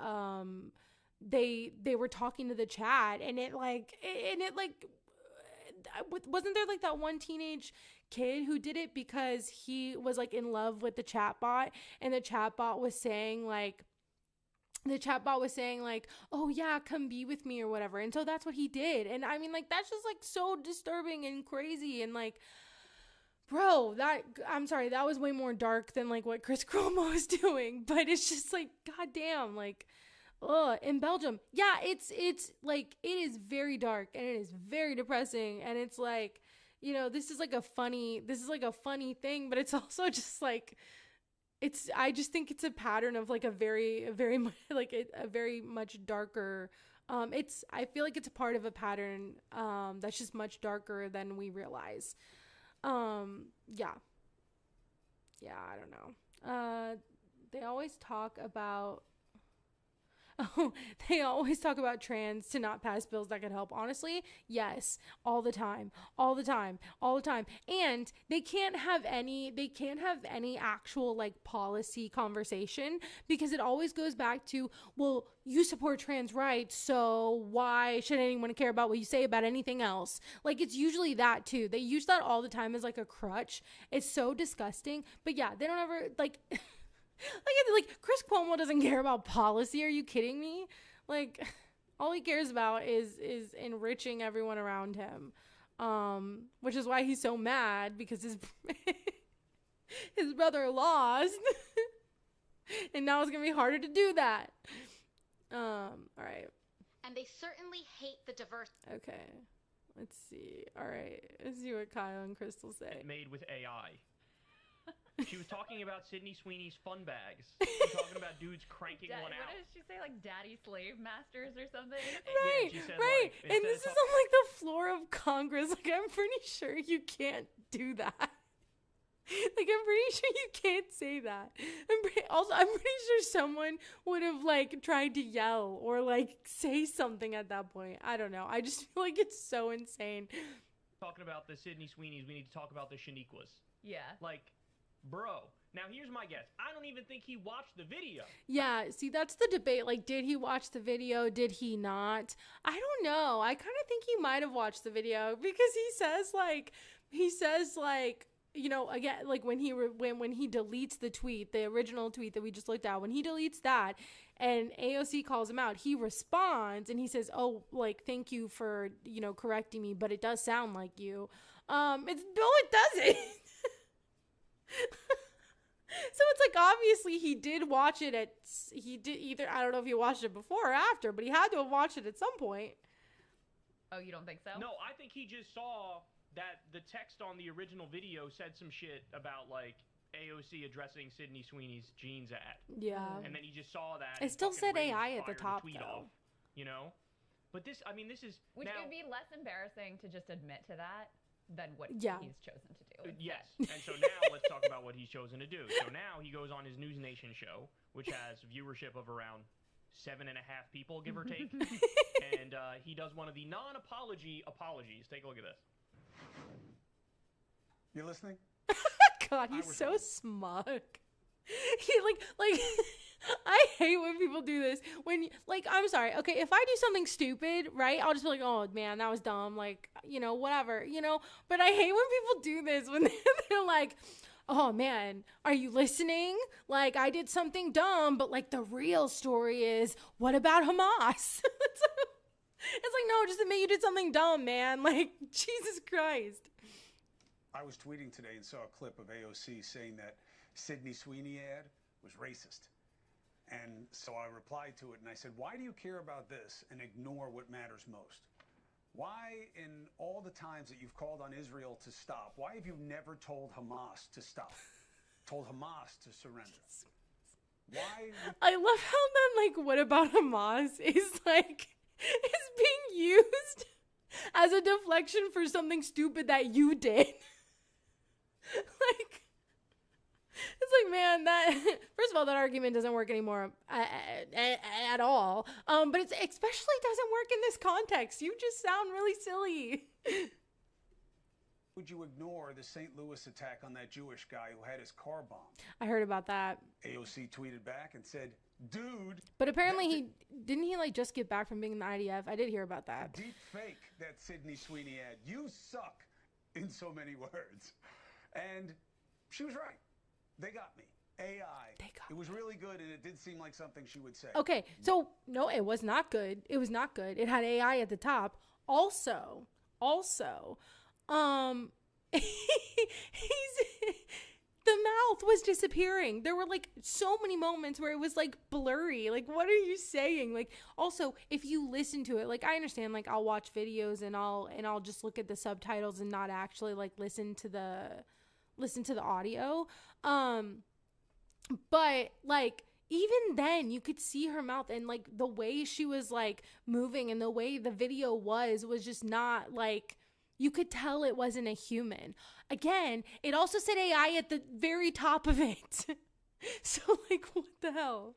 were talking to the chat, and it wasn't there like that one teenage kid who did it because he was like in love with the chatbot, and the chatbot was saying like, oh yeah, come be with me or whatever. And so that's what he did. And I mean, like, that's just like so disturbing and crazy. And like, bro, I'm sorry, that was way more dark than like what Chris Cuomo is doing. But it's just like, goddamn, like, in Belgium. Yeah, it's like, it is very dark and it is very depressing. And it's like, you know, this is like a funny thing, but it's also just like, I just think it's a pattern of like a very much darker, I feel like it's a part of a pattern, that's just much darker than we realize. Yeah, I don't know. They always talk about trans to not pass bills that could help. Honestly, yes, all the time. And they can't have any actual like policy conversation, because it always goes back to, well, you support trans rights, so why should anyone care about what you say about anything else? Like, it's usually that too. They use that all the time as like a crutch. It's so disgusting. But yeah, they don't ever like like Chris Cuomo doesn't care about policy. Are you kidding me? Like, all he cares about is enriching everyone around him, which is why he's so mad, because his brother lost, and now it's gonna be harder to do that. All right. And they certainly hate the diverse. Okay, let's see. All right, let's see what Kyle and Crystal say. Made with AI. She was talking about Sydney Sweeney's fun bags. She's talking about dudes cranking one out. What did she say? Like daddy slave masters or something? Right, yeah, said, right. Like, and this is on like the floor of Congress. Like, I'm pretty sure you can't do that. Like, I'm pretty sure you can't say that. I'm pretty sure someone would have like tried to yell or like say something at that point. I don't know. I just feel like it's so insane. Talking about the Sydney Sweeneys, we need to talk about the Shaniquas. Yeah. Like, bro, now here's my guess. I don't even think he watched the video. Yeah, see, that's the debate. Like, did he watch the video? Did he not? I don't know. I kind of think he might have watched the video, because he says like, you know, again, like when he deletes the tweet, the original tweet that we just looked at, when he deletes that and AOC calls him out, he responds and he says, oh, like, thank you for, you know, correcting me, but it does sound like you. It doesn't. So it's like, obviously he did watch it I don't know if he watched it before or after, but he had to have watched it at some point. Oh, you don't think so? No, I think he just saw that the text on the original video said some shit about like AOC addressing Sydney Sweeney's jeans ad. Yeah. And then he just saw that. It still said rage AI at the fired top, tweet though. off, you know? But this is... Which now, would be less embarrassing to just admit to that than what he's chosen to do. Yes. And so now let's talk about what he's chosen to do. So now he goes on his News Nation show, which has viewership of around 7.5 people, give or take. And he does one of the non-apology apologies. Take a look at this. You listening? God, he's so smug. He like I hate when people do this. When, like, I'm sorry. Okay, if I do something stupid, right, I'll just be like, oh, man, that was dumb. Like, you know, whatever, you know. But I hate when people do this, when they're like, oh, man, are you listening? Like, I did something dumb, but, like, the real story is, what about Hamas? It's like, no, just admit you did something dumb, man. Like, Jesus Christ. I was tweeting today and saw a clip of AOC saying that Sydney Sweeney ad was racist. And so I replied to it and I said, why do you care about this and ignore what matters most? Why, in all the times that you've called on Israel to stop, why have you never told Hamas to stop? Told Hamas to surrender? Why? I love how then, like, what about Hamas is like, is being used as a deflection for something stupid that you did. Like, that first of all, that argument doesn't work anymore at all. But it especially doesn't work in this context. You just sound really silly. Would you ignore the St. Louis attack on that Jewish guy who had his car bombed? I heard about that. AOC tweeted back and said, dude. But apparently he like just get back from being in the IDF. I did hear about that. Deep fake that Sydney Sweeney ad. You suck in so many words. And she was right. They got me. AI. It was really good, and it did seem like something she would say. Okay, so no, it was not good. It was not good. It had AI at the top. Also, he's the mouth was disappearing. There were like so many moments where it was like blurry. Like, what are you saying? Like, also, if you listen to it, like, I understand, like, I'll watch videos and I'll just look at the subtitles and not actually like listen to the audio. But like, even then you could see her mouth, and like the way she was like moving and the way the video was just not like, you could tell it wasn't a human. Again, it also said AI at the very top of it. So like, what the hell?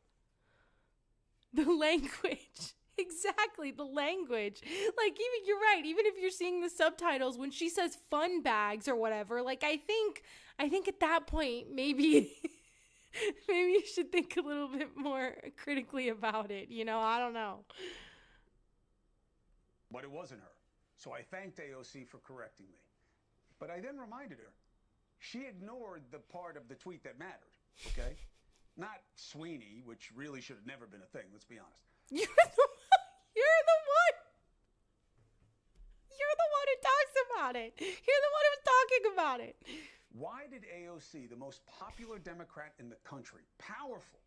The language. Exactly, the language. Like, even, you're right, even if you're seeing the subtitles, when she says fun bags or whatever, like, I think at that point, maybe maybe you should think a little bit more critically about it, you know? I don't know. But it wasn't her. So I thanked AOC for correcting me. But I then reminded her, she ignored the part of the tweet that mattered, okay? Not Sweeney, which really should have never been a thing, let's be honest. You're the one who talks about it. You're the one who's talking about it. Why did AOC, the most popular Democrat in the country, powerful,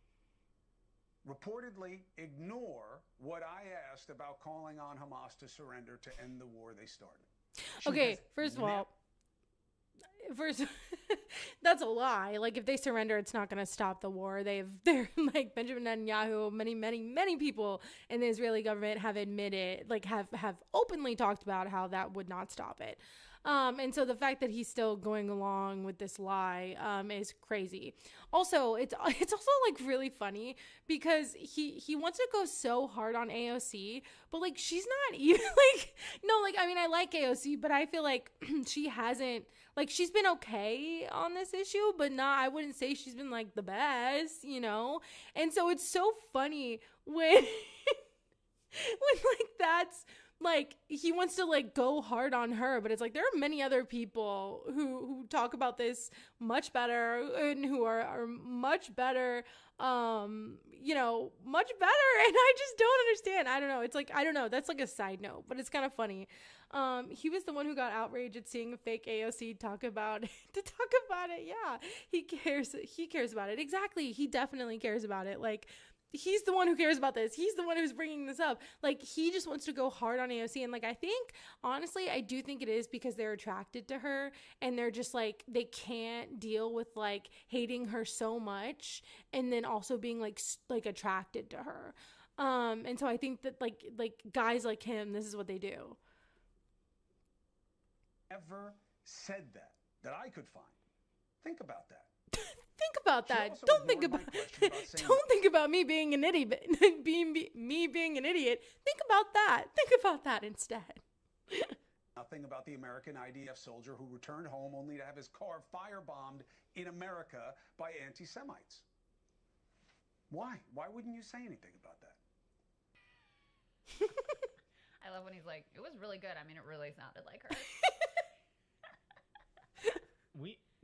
reportedly ignore what I asked about calling on Hamas to surrender to end the war they started? Okay, first of all, that's a lie. Like, if they surrender, it's not going to stop the war. They're like, Benjamin Netanyahu, many people in the Israeli government have admitted, like, have openly talked about how that would not stop it. And so the fact that he's still going along with this lie is crazy. Also, it's also like really funny because he wants to go so hard on AOC, but like, she's not even like, no, like, I mean, I like AOC, but I feel like she hasn't, like, she's been okay on this issue, but I wouldn't say she's been like the best, you know? And so it's so funny when like, that's like, he wants to like go hard on her, but it's like, there are many other people who talk about this much better and who are much better, you know, much better. And I just don't understand. I don't know. It's like, I don't know. That's like a side note, but it's kind of funny. He was the one who got outraged at seeing a fake AOC talk about it. Yeah, he cares about it. Exactly. He definitely cares about it. Like, he's the one who cares about this. He's the one who's bringing this up. Like, he just wants to go hard on AOC. And like, I think, honestly, I do think it is because they're attracted to her and they're just like, they can't deal with like hating her so much and then also being like attracted to her. And so I think that like guys like him, this is what they do. Ever said that I could find. Think about that. Think about that. Don't think about me being an idiot. me being an idiot. Think about that. Think about that instead. Nothing about the American IDF soldier who returned home only to have his car firebombed in America by anti-Semites. Why? Why wouldn't you say anything about that? I love when he's like, it was really good. I mean, it really sounded like her.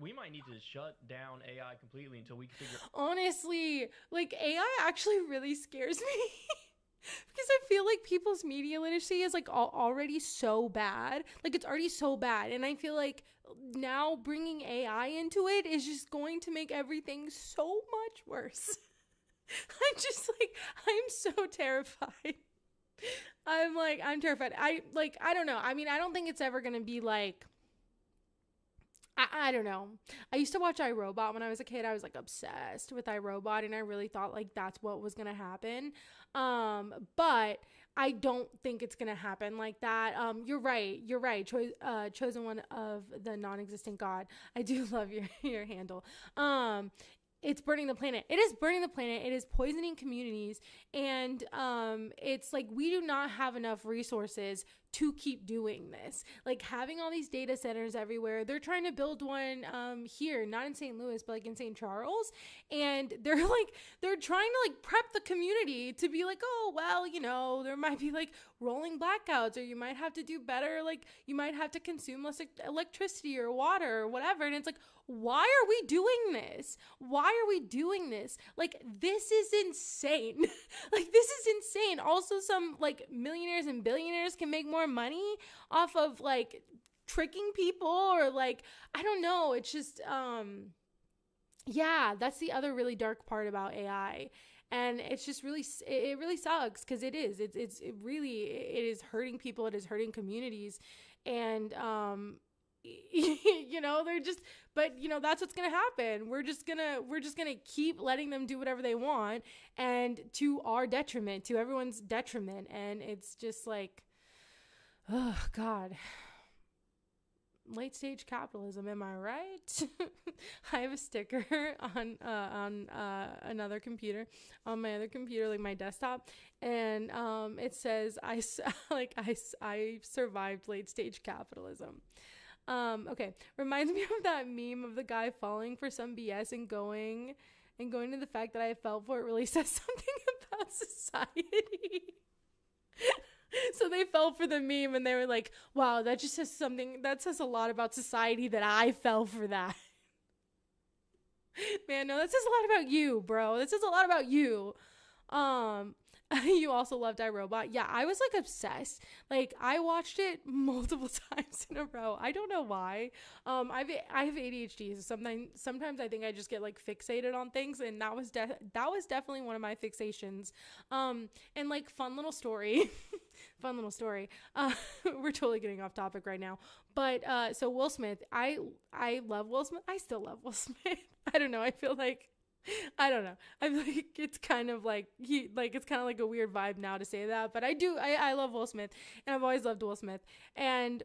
We might need to shut down AI completely until we can figure. Honestly, like, AI actually really scares me because I feel like people's media literacy is like already so bad. Like, it's already so bad, and I feel like now bringing AI into it is just going to make everything so much worse. I'm so terrified. I'm terrified. I don't know. I mean, I don't think it's ever gonna be like, I don't know. I used to watch iRobot when I was a kid. I was like obsessed with iRobot, and I really thought like that's what was gonna happen. But I don't think it's gonna happen like that. You're right. Chosen one of the non-existent God. I do love your handle. it's burning the planet. It is burning the planet. It is poisoning communities. And it's like we do not have enough resources to keep doing this. Like having all these data centers everywhere. They're trying to build one here, not in St. Louis, but like in St. Charles. And they're trying to like prep the community to be like, oh, well, you know, there might be like rolling blackouts, or you might have to do better. Like you might have to consume less electricity or water or whatever. And it's like, why are we doing this? Why are we doing this? Like, this is insane. Like, this is insane. Also, some like millionaires and billionaires can make more money off of like tricking people, or like, I don't know. It's just, yeah, that's the other really dark part about AI. And it's just really, it really sucks, because it is hurting people. It is hurting communities. And, you know, they're just, but you know, that's what's going to happen. We're just going to keep letting them do whatever they want, and to our detriment, to everyone's detriment. And it's just like, oh God, late stage capitalism. Am I right? I have a sticker on another computer, on my other computer, like my desktop. And, it says, I survived late stage capitalism. Okay. Reminds me of that meme of the guy falling for some BS and going to the fact that I fell for it really says something about society. So they fell for the meme and they were like, wow, that just says something, that says a lot about society that I fell for that. Man, no, that says a lot about you, bro. That says a lot about you. You also loved iRobot. Yeah, I was like obsessed. Like I watched it multiple times in a row. I don't know why. I have ADHD, so sometimes I think I just get like fixated on things, and that was definitely one of my fixations. And like fun little story. We're totally getting off topic right now. But so Will Smith, I love Will Smith. I still love Will Smith. I don't know. I feel like, I don't know. I feel like it's kind of like it's kind of like a weird vibe now to say that, but I love Will Smith, and I've always loved Will Smith, and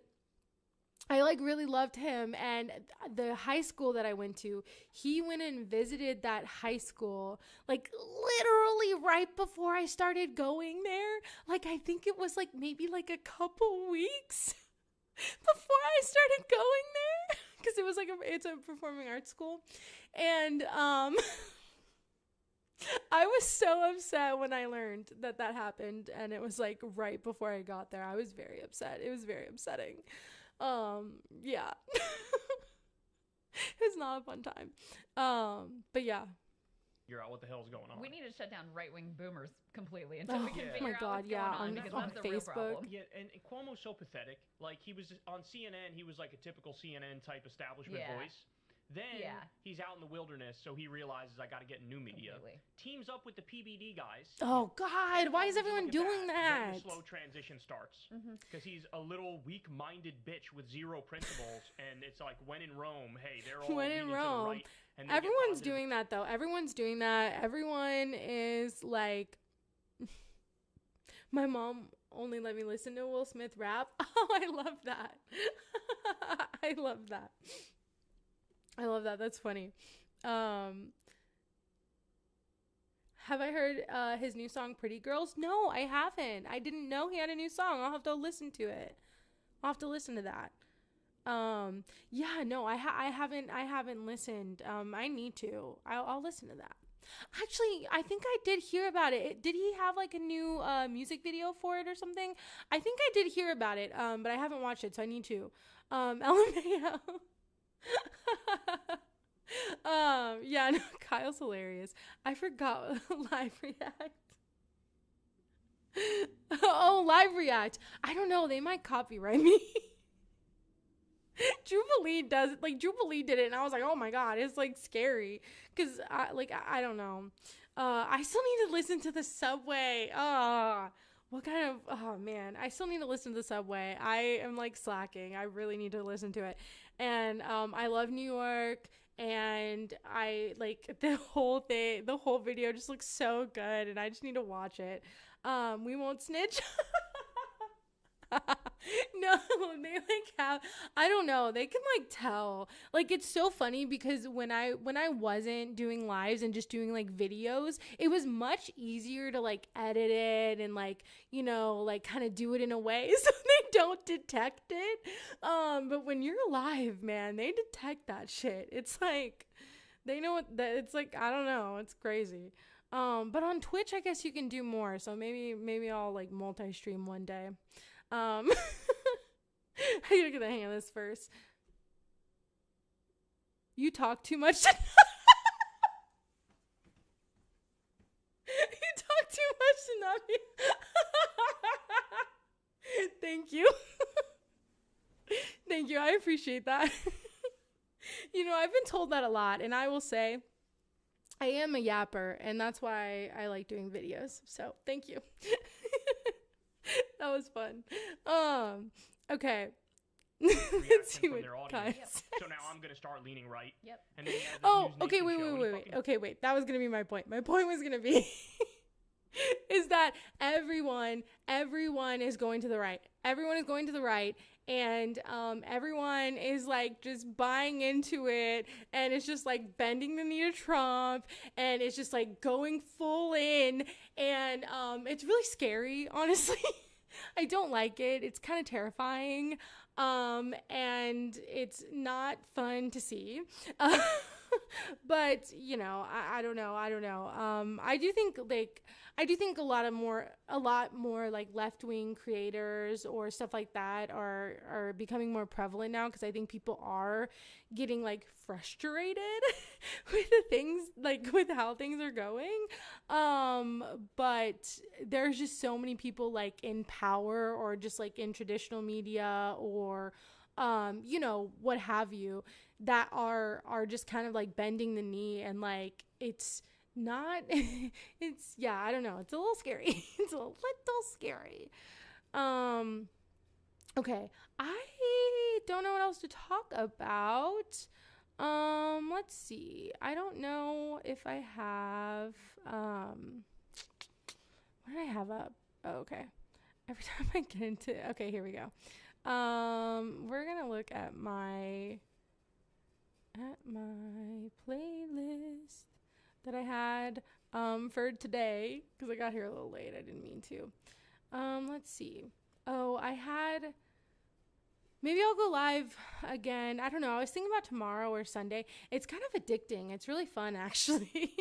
I like really loved him. And the high school that I went to, he went and visited that high school like literally right before I started going there. Like I think it was like maybe like a couple weeks before I started going there, because it was like it's a performing arts school. And I was so upset when I learned that happened, and it was like right before I got there. I was very upset. It was very upsetting. Yeah. It was not a fun time. But yeah. Figure out what the hell's going on. We need to shut down right-wing boomers completely until we can figure out what's going on, because on that's the real problem. Yeah, and Cuomo's so pathetic. Like, he was on CNN, he was like a typical CNN type establishment voice. Then he's out in the wilderness, so he realizes I got to get new media. Completely. Teams up with the PBD guys. Oh God, why is everyone doing that? Then the slow transition starts, because he's a little weak-minded bitch with zero principles, and it's like when in Rome, hey, they're all when in Rome. Right, and everyone's doing that though. Everyone's doing that. Everyone is like, my mom only let me listen to Will Smith rap. Oh, I love that. I love that. I love that. That's funny. Have I heard his new song Pretty Girls? No, I haven't. I didn't know he had a new song. I'll have to listen to it. I'll have to listen to that. Yeah, no, I haven't listened. I need to. I'll listen to that. Actually, I think I did hear about it. Did he have like a new music video for it or something? I think I did hear about it, but I haven't watched it, so I need to. LMAO. Yeah, no, Kyle's hilarious. I forgot live react. Oh, live react. I don't know. They might copyright me. Jubilee did it, and I was like, oh my God, it's like scary. Cause I don't know. I still need to listen to the Subway. What kind of, oh man, I still need to listen to the Subway. I am like slacking. I really need to listen to it. And I love New York, and I like the whole video just looks so good, and I just need to watch it. We Won't Snitch. No, they like have, I don't know, they can like tell. Like it's so funny because when I wasn't doing lives and just doing like videos, it was much easier to like edit it and like, you know, like kind of do it in a way so they don't detect it. But when you're live, man, they detect that shit. It's like they know what that it's like. I don't know, it's crazy. But on Twitch, I guess you can do more. So maybe I'll like multi-stream one day. I gotta get the hang of this first. You talk too much. You talk too much to not be. Thank you. Thank you. I appreciate that. You know, I've been told that a lot, and I will say I am a yapper, and that's why I like doing videos. So thank you. That was fun. Okay. Let's see what guys. So now I'm gonna start leaning right. Yep. And then okay, wait. Okay, wait. That was gonna be my point. My point was gonna be is that everyone is going to the right. Everyone is going to the right. And everyone is like just buying into it, and it's just like bending the knee to Trump, and it's just like going full in, and it's really scary, honestly. I don't like it. It's kind of terrifying, and it's not fun to see. But you know, I don't know. I do think a lot more like left-wing creators or stuff like that are becoming more prevalent now, because I think people are getting like frustrated with the things, like with how things are going. But there's just so many people like in power or just like in traditional media or you know, what have you, that are just kind of like bending the knee, and like it's not it's yeah, I don't know, it's a little scary. It's a little scary. Okay, I don't know what else to talk about. Let's see, I don't know if I have what did I have up? Oh, okay, every time I get into, okay, here we go. We're gonna look at my playlist that I had for today, because I got here a little late. I didn't mean to. Let's see. Oh, maybe I'll go live again. I don't know. I was thinking about tomorrow or Sunday. It's kind of addicting. It's really fun, actually.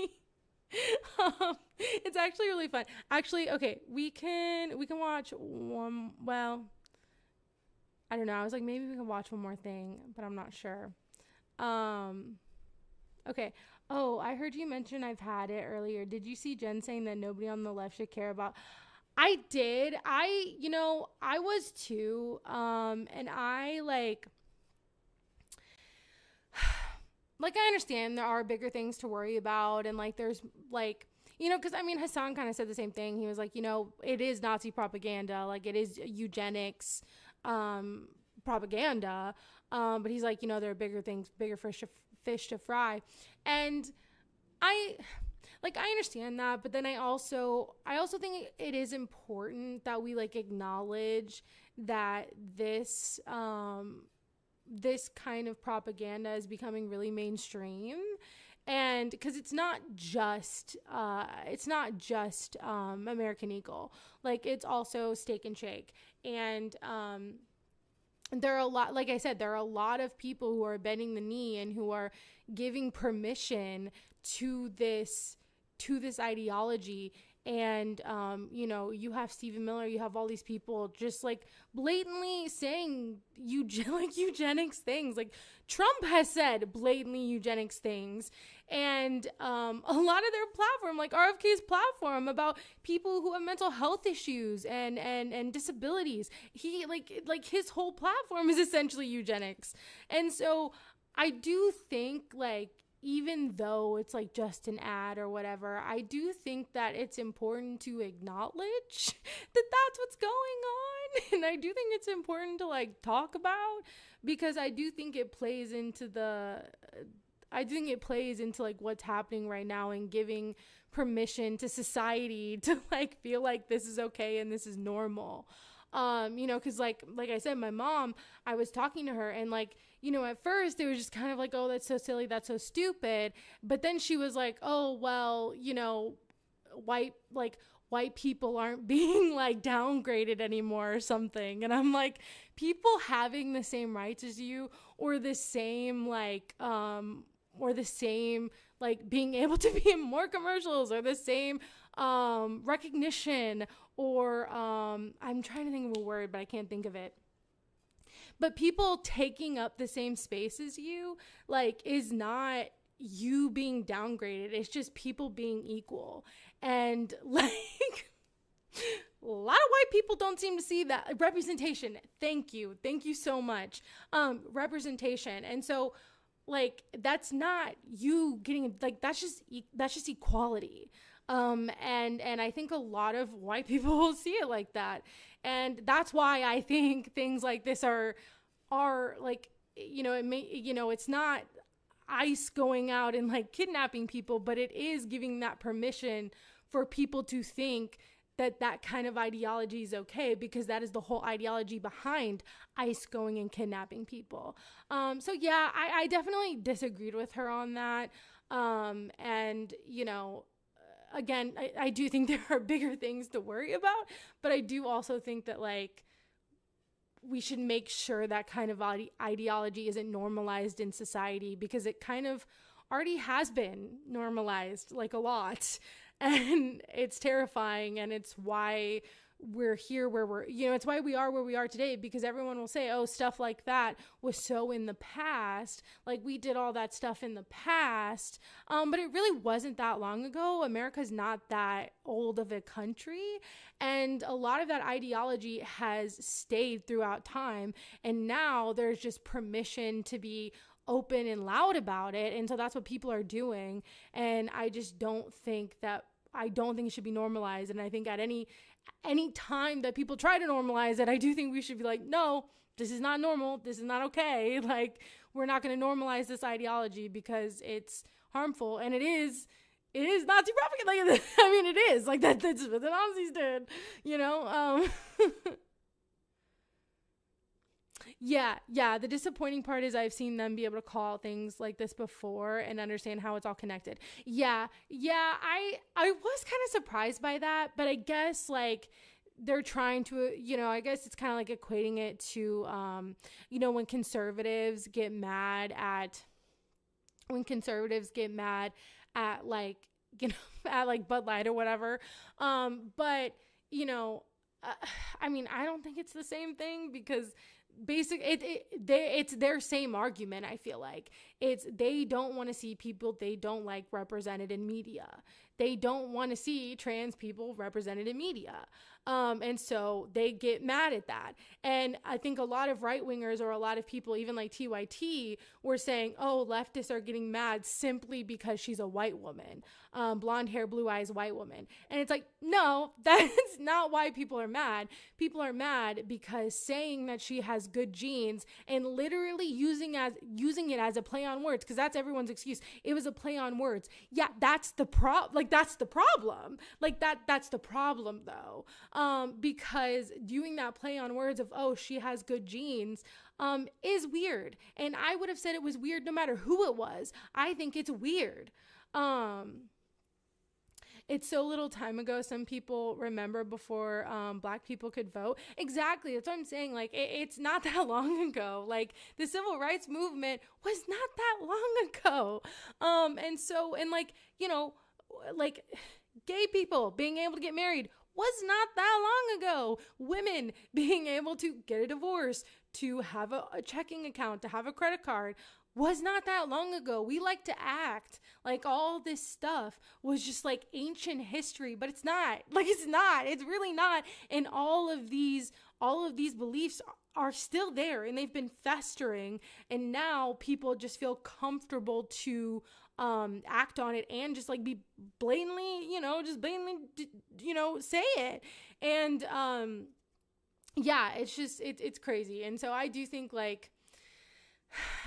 It's actually really fun. Actually, okay, we can watch one. Well, I don't know. I was like, maybe we can watch one more thing, but I'm not sure. Okay. Oh, I heard you mention I've had it earlier. Did you see Jen saying that nobody on the left should care about? I did. I was too. And I like I understand there are bigger things to worry about, and like there's like, you know, because I mean, Hassan kind of said the same thing. He was like, you know, it is Nazi propaganda, like it is eugenics propaganda, but he's like, you know, there are bigger things, bigger fish to fry. And I understand that, but then I also think it is important that we like acknowledge that this kind of propaganda is becoming really mainstream. And because it's not just American Eagle, like it's also Steak and Shake. And there are a lot, like I said, there are a lot of people who are bending the knee and who are giving permission to this ideology. And you know, you have Stephen Miller, you have all these people just like blatantly saying eugenics things. Like Trump has said blatantly eugenics things, and a lot of their platform, like RFK's platform, about people who have mental health issues and disabilities. He like his whole platform is essentially eugenics. And so I do think, like, even though it's like just an ad or whatever, I do think that it's important to acknowledge that that's what's going on. And I do think it's important to like talk about, because I do think it plays into like what's happening right now, and giving permission to society to like feel like this is okay and this is normal. You know, because like I said, my mom, I was talking to her, and like, you know, at first it was just kind of like, oh, that's so silly, that's so stupid. But then she was like, oh, well, you know, white people aren't being like downgraded anymore or something. And I'm like, people having the same rights as you, or the same like being able to be in more commercials, or the same recognition, or I'm trying to think of a word, but I can't think of it. But people taking up the same space as you, like, is not you being downgraded. It's just people being equal. And like a lot of white people don't seem to see that representation. Thank you so much. Representation. And so like, that's not you getting, like, that's just equality. And I think a lot of white people will see it like that. And that's why I think things like this are like, you know, it may, you know, it's not ICE going out and like kidnapping people, but it is giving that permission for people to think that that kind of ideology is okay, because that is the whole ideology behind ICE going and kidnapping people. So yeah, I definitely disagreed with her on that. And, you know, again, I do think there are bigger things to worry about, but I do also think that like, we should make sure that kind of ideology isn't normalized in society, because it kind of already has been normalized like a lot. And it's terrifying, and it's why we're here where we're, you know, it's why we are where we are today, because everyone will say, oh, stuff like that was so in the past, like we did all that stuff in the past, but it really wasn't that long ago. America's not that old of a country, and a lot of that ideology has stayed throughout time, and now there's just permission to be open and loud about it, and so that's what people are doing. And I just don't think it should be normalized. And I think at any time that people try to normalize it, I do think we should be like, no, this is not normal, this is not okay. Like, we're not going to normalize this ideology because it's harmful, and it is Nazi propaganda. Like, I mean, it is like that's what the Nazis did, you know. Yeah. The disappointing part is I've seen them be able to call things like this before and understand how it's all connected. Yeah. I was kind of surprised by that, but I guess like they're trying to, you know, I guess it's kind of like equating it to, you know, when conservatives get mad at like, you know, at like Bud Light or whatever. But, you know, I mean, I don't think it's the same thing, because it's their same argument. I feel like they don't want to see people they don't like represented in media. They don't want to see trans people represented in media. And so they get mad at that. And I think a lot of right wingers, or a lot of people, even like TYT, were saying, oh, leftists are getting mad simply because she's a white woman, blonde hair, blue eyes, white woman. And it's like, no, that's not why people are mad. People are mad because saying that she has good genes and literally using it as a play on words, because that's everyone's excuse. It was a play on words. Yeah, that's the problem. Like, that's the problem. Like, that's the problem though. Because doing that play on words of, oh, she has good genes, is weird. And I would have said it was weird no matter who it was. I think it's weird. It's so little time ago. Some people remember before Black people could vote. Exactly. That's what I'm saying. Like, it's not that long ago. Like, the civil rights movement was not that long ago. And like, you know, like gay people being able to get married was not that long ago. Women being able to get a divorce, to have a checking account, to have a credit card was not that long ago. We like to act like all this stuff was just like ancient history, but it's not. Like, it's not. It's really not. And all of these beliefs are still there, and they've been festering, and now people just feel comfortable to act on it and just like be blatantly, say it. And yeah, it's just it's crazy. And so I do think, like,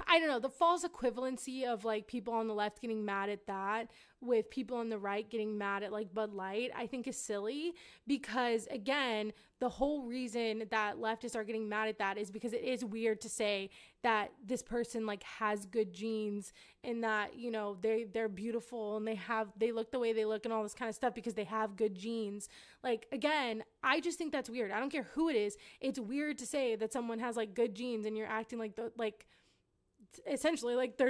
I don't know, the false equivalency of like people on the left getting mad at that with people on the right getting mad at like Bud Light, I think is silly, because again, the whole reason that leftists are getting mad at that is because it is weird to say that this person like has good genes and that, you know, they're beautiful and they look the way they look and all this kind of stuff because they have good genes. Like, again, I just think that's weird. I don't care who it is. It's weird to say that someone has like good genes and you're acting like essentially like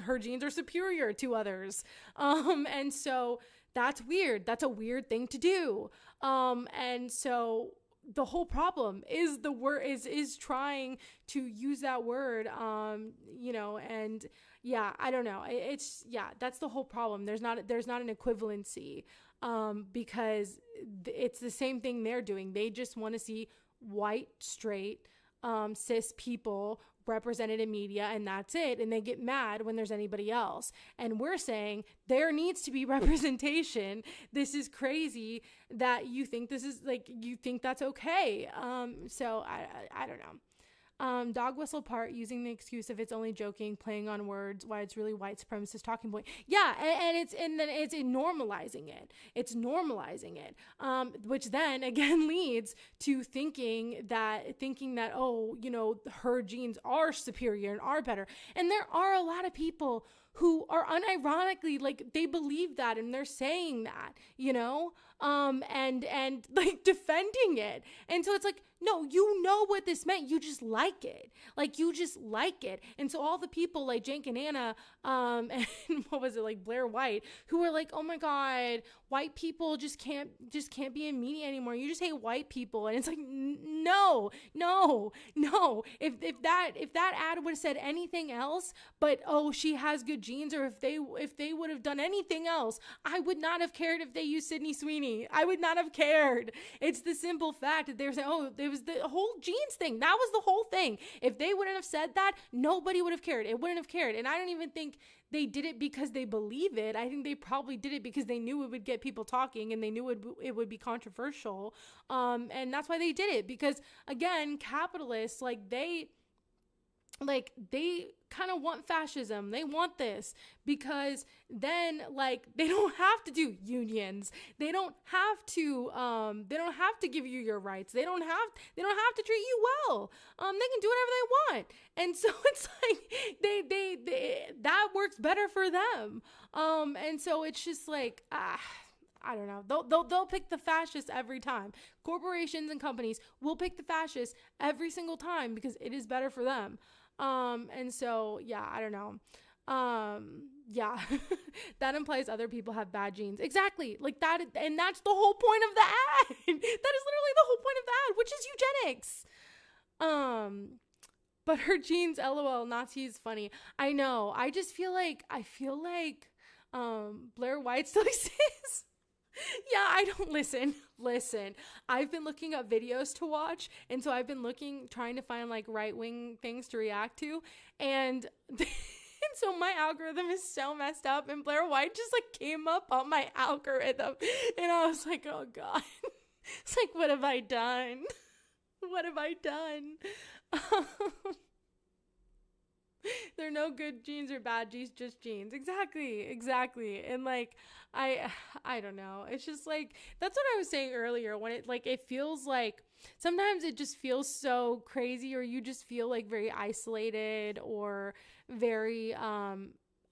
her genes are superior to others. And so that's weird. That's a weird thing to do. And so the whole problem is the word is trying to use that word, you know, and yeah, I don't know. That's the whole problem. There's not an equivalency, because it's the same thing they're doing. They just want to see white, straight, cis people represented in media, and that's it. And they get mad when there's anybody else. And we're saying there needs to be representation. This is crazy that you think this is like, you think that's okay. So I don't know. Dog whistle part, using the excuse of it's only joking, playing on words, why it's really white supremacist talking point. Yeah, and then it's normalizing it. It's normalizing it, which then again leads to thinking that, oh, you know, her genes are superior and are better. And there are a lot of people who are unironically, like, they believe that and they're saying that, you know, and like defending it. And so it's like, no, you know what this meant. You just like it. Like, you just like it. And so all the people like Cenk and Anna, and what was it, like Blair White, who were like, oh my God, white people just can't be in media anymore. You just hate white people. And it's like, no. If that ad would have said anything else, but, oh, she has good genes, or if they would have done anything else, I would not have cared if they used Sydney Sweeney. I would not have cared. It's the simple fact that they're saying, oh, it was the whole genes thing. That was the whole thing. If they wouldn't have said that, nobody would have cared. It wouldn't have cared. And I don't even think they did it because they believe it. I think they probably did it because they knew it would get people talking and they knew it would be controversial. And that's why they did it. Because again, capitalists, they kind of want fascism. They want this because then they don't have to do unions. They don't have to give you your rights. They don't have to treat you well. They can do whatever they want. And so it's like they that works better for them. And so it's just like, I don't know. They'll pick the fascists every time. Corporations and companies will pick the fascists every single time because it is better for them. And so, yeah, I don't know. Yeah, that implies other people have bad genes. Exactly. Like that. And that's the whole point of the ad. That is literally the whole point of the ad, which is eugenics. But her genes, LOL, Nazi is funny. I know. I feel like Blair White still exists. Yeah, I don't listen. I've been looking up videos to watch, and so I've been trying to find right-wing things to react to, and so my algorithm is so messed up, and Blair White just came up on my algorithm, and I was like, oh God. It's like, what have I done? What have I done? There are no good genes or bad genes, just genes. Exactly. And I don't know. It's just that's what I was saying earlier, when it feels like sometimes it just feels so crazy, or you just feel very isolated or very, I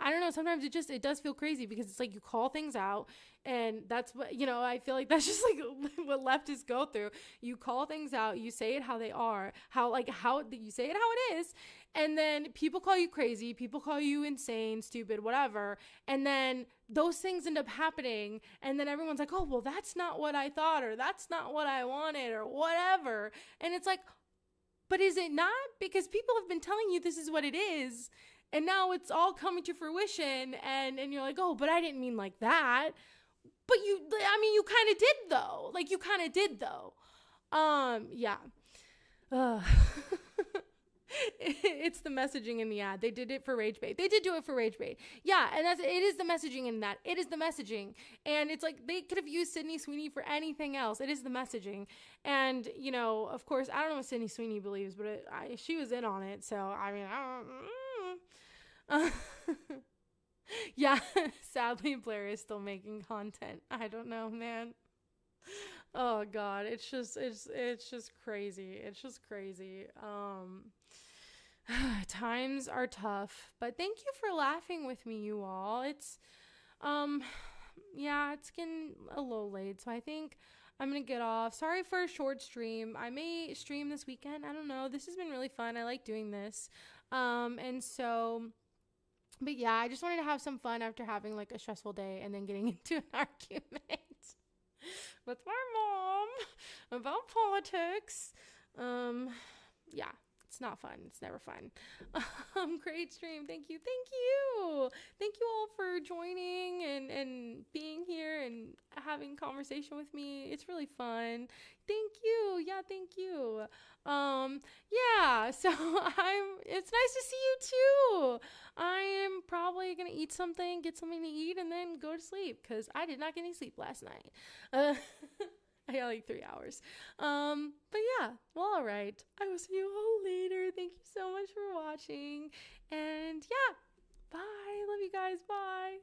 don't know. Sometimes it does feel crazy because it's you call things out, and that's what, I feel like that's just what leftists go through. You call things out, you say it how they are, how you say it how it is. And then people call you crazy, people call you insane, stupid, whatever. And then those things end up happening. And then everyone's like, oh, well, that's not what I thought, or that's not what I wanted, or whatever. And it's like, but is it not? Because people have been telling you this is what it is. And now it's all coming to fruition. And you're like, oh, but I didn't mean like that. But you kind of did though. You kind of did though. Yeah. It's the messaging in the ad. They did it for rage bait. They did do it for rage bait. Yeah, and it is the messaging in that. It is the messaging. And it's they could have used Sydney Sweeney for anything else. It is the messaging. And, of course, I don't know what Sydney Sweeney believes, but she was in on it. So, I mean, I don't Yeah, sadly Blair is still making content. I don't know, man. Oh god, it's just crazy. It's just crazy. Times are tough, but thank you for laughing with me, you all. It's yeah, it's getting a little late, so I think I'm gonna get off. Sorry for a short stream. I may stream this weekend. I don't know. This has been really fun. I like doing this. And so, but yeah, I just wanted to have some fun after having like a stressful day and then getting into an argument with my mom about politics. Yeah, it's not fun. It's never fun. Great stream. Thank you. Thank you all for joining and being here and having conversation with me. It's really fun. Thank you. Yeah, thank you. Yeah, so it's nice to see you too. I am probably gonna eat something, get something to eat, and then go to sleep because I did not get any sleep last night. I got like 3 hours. But yeah, well, all right. I will see you all later. Thank you so much for watching. And yeah, bye. Love you guys. Bye.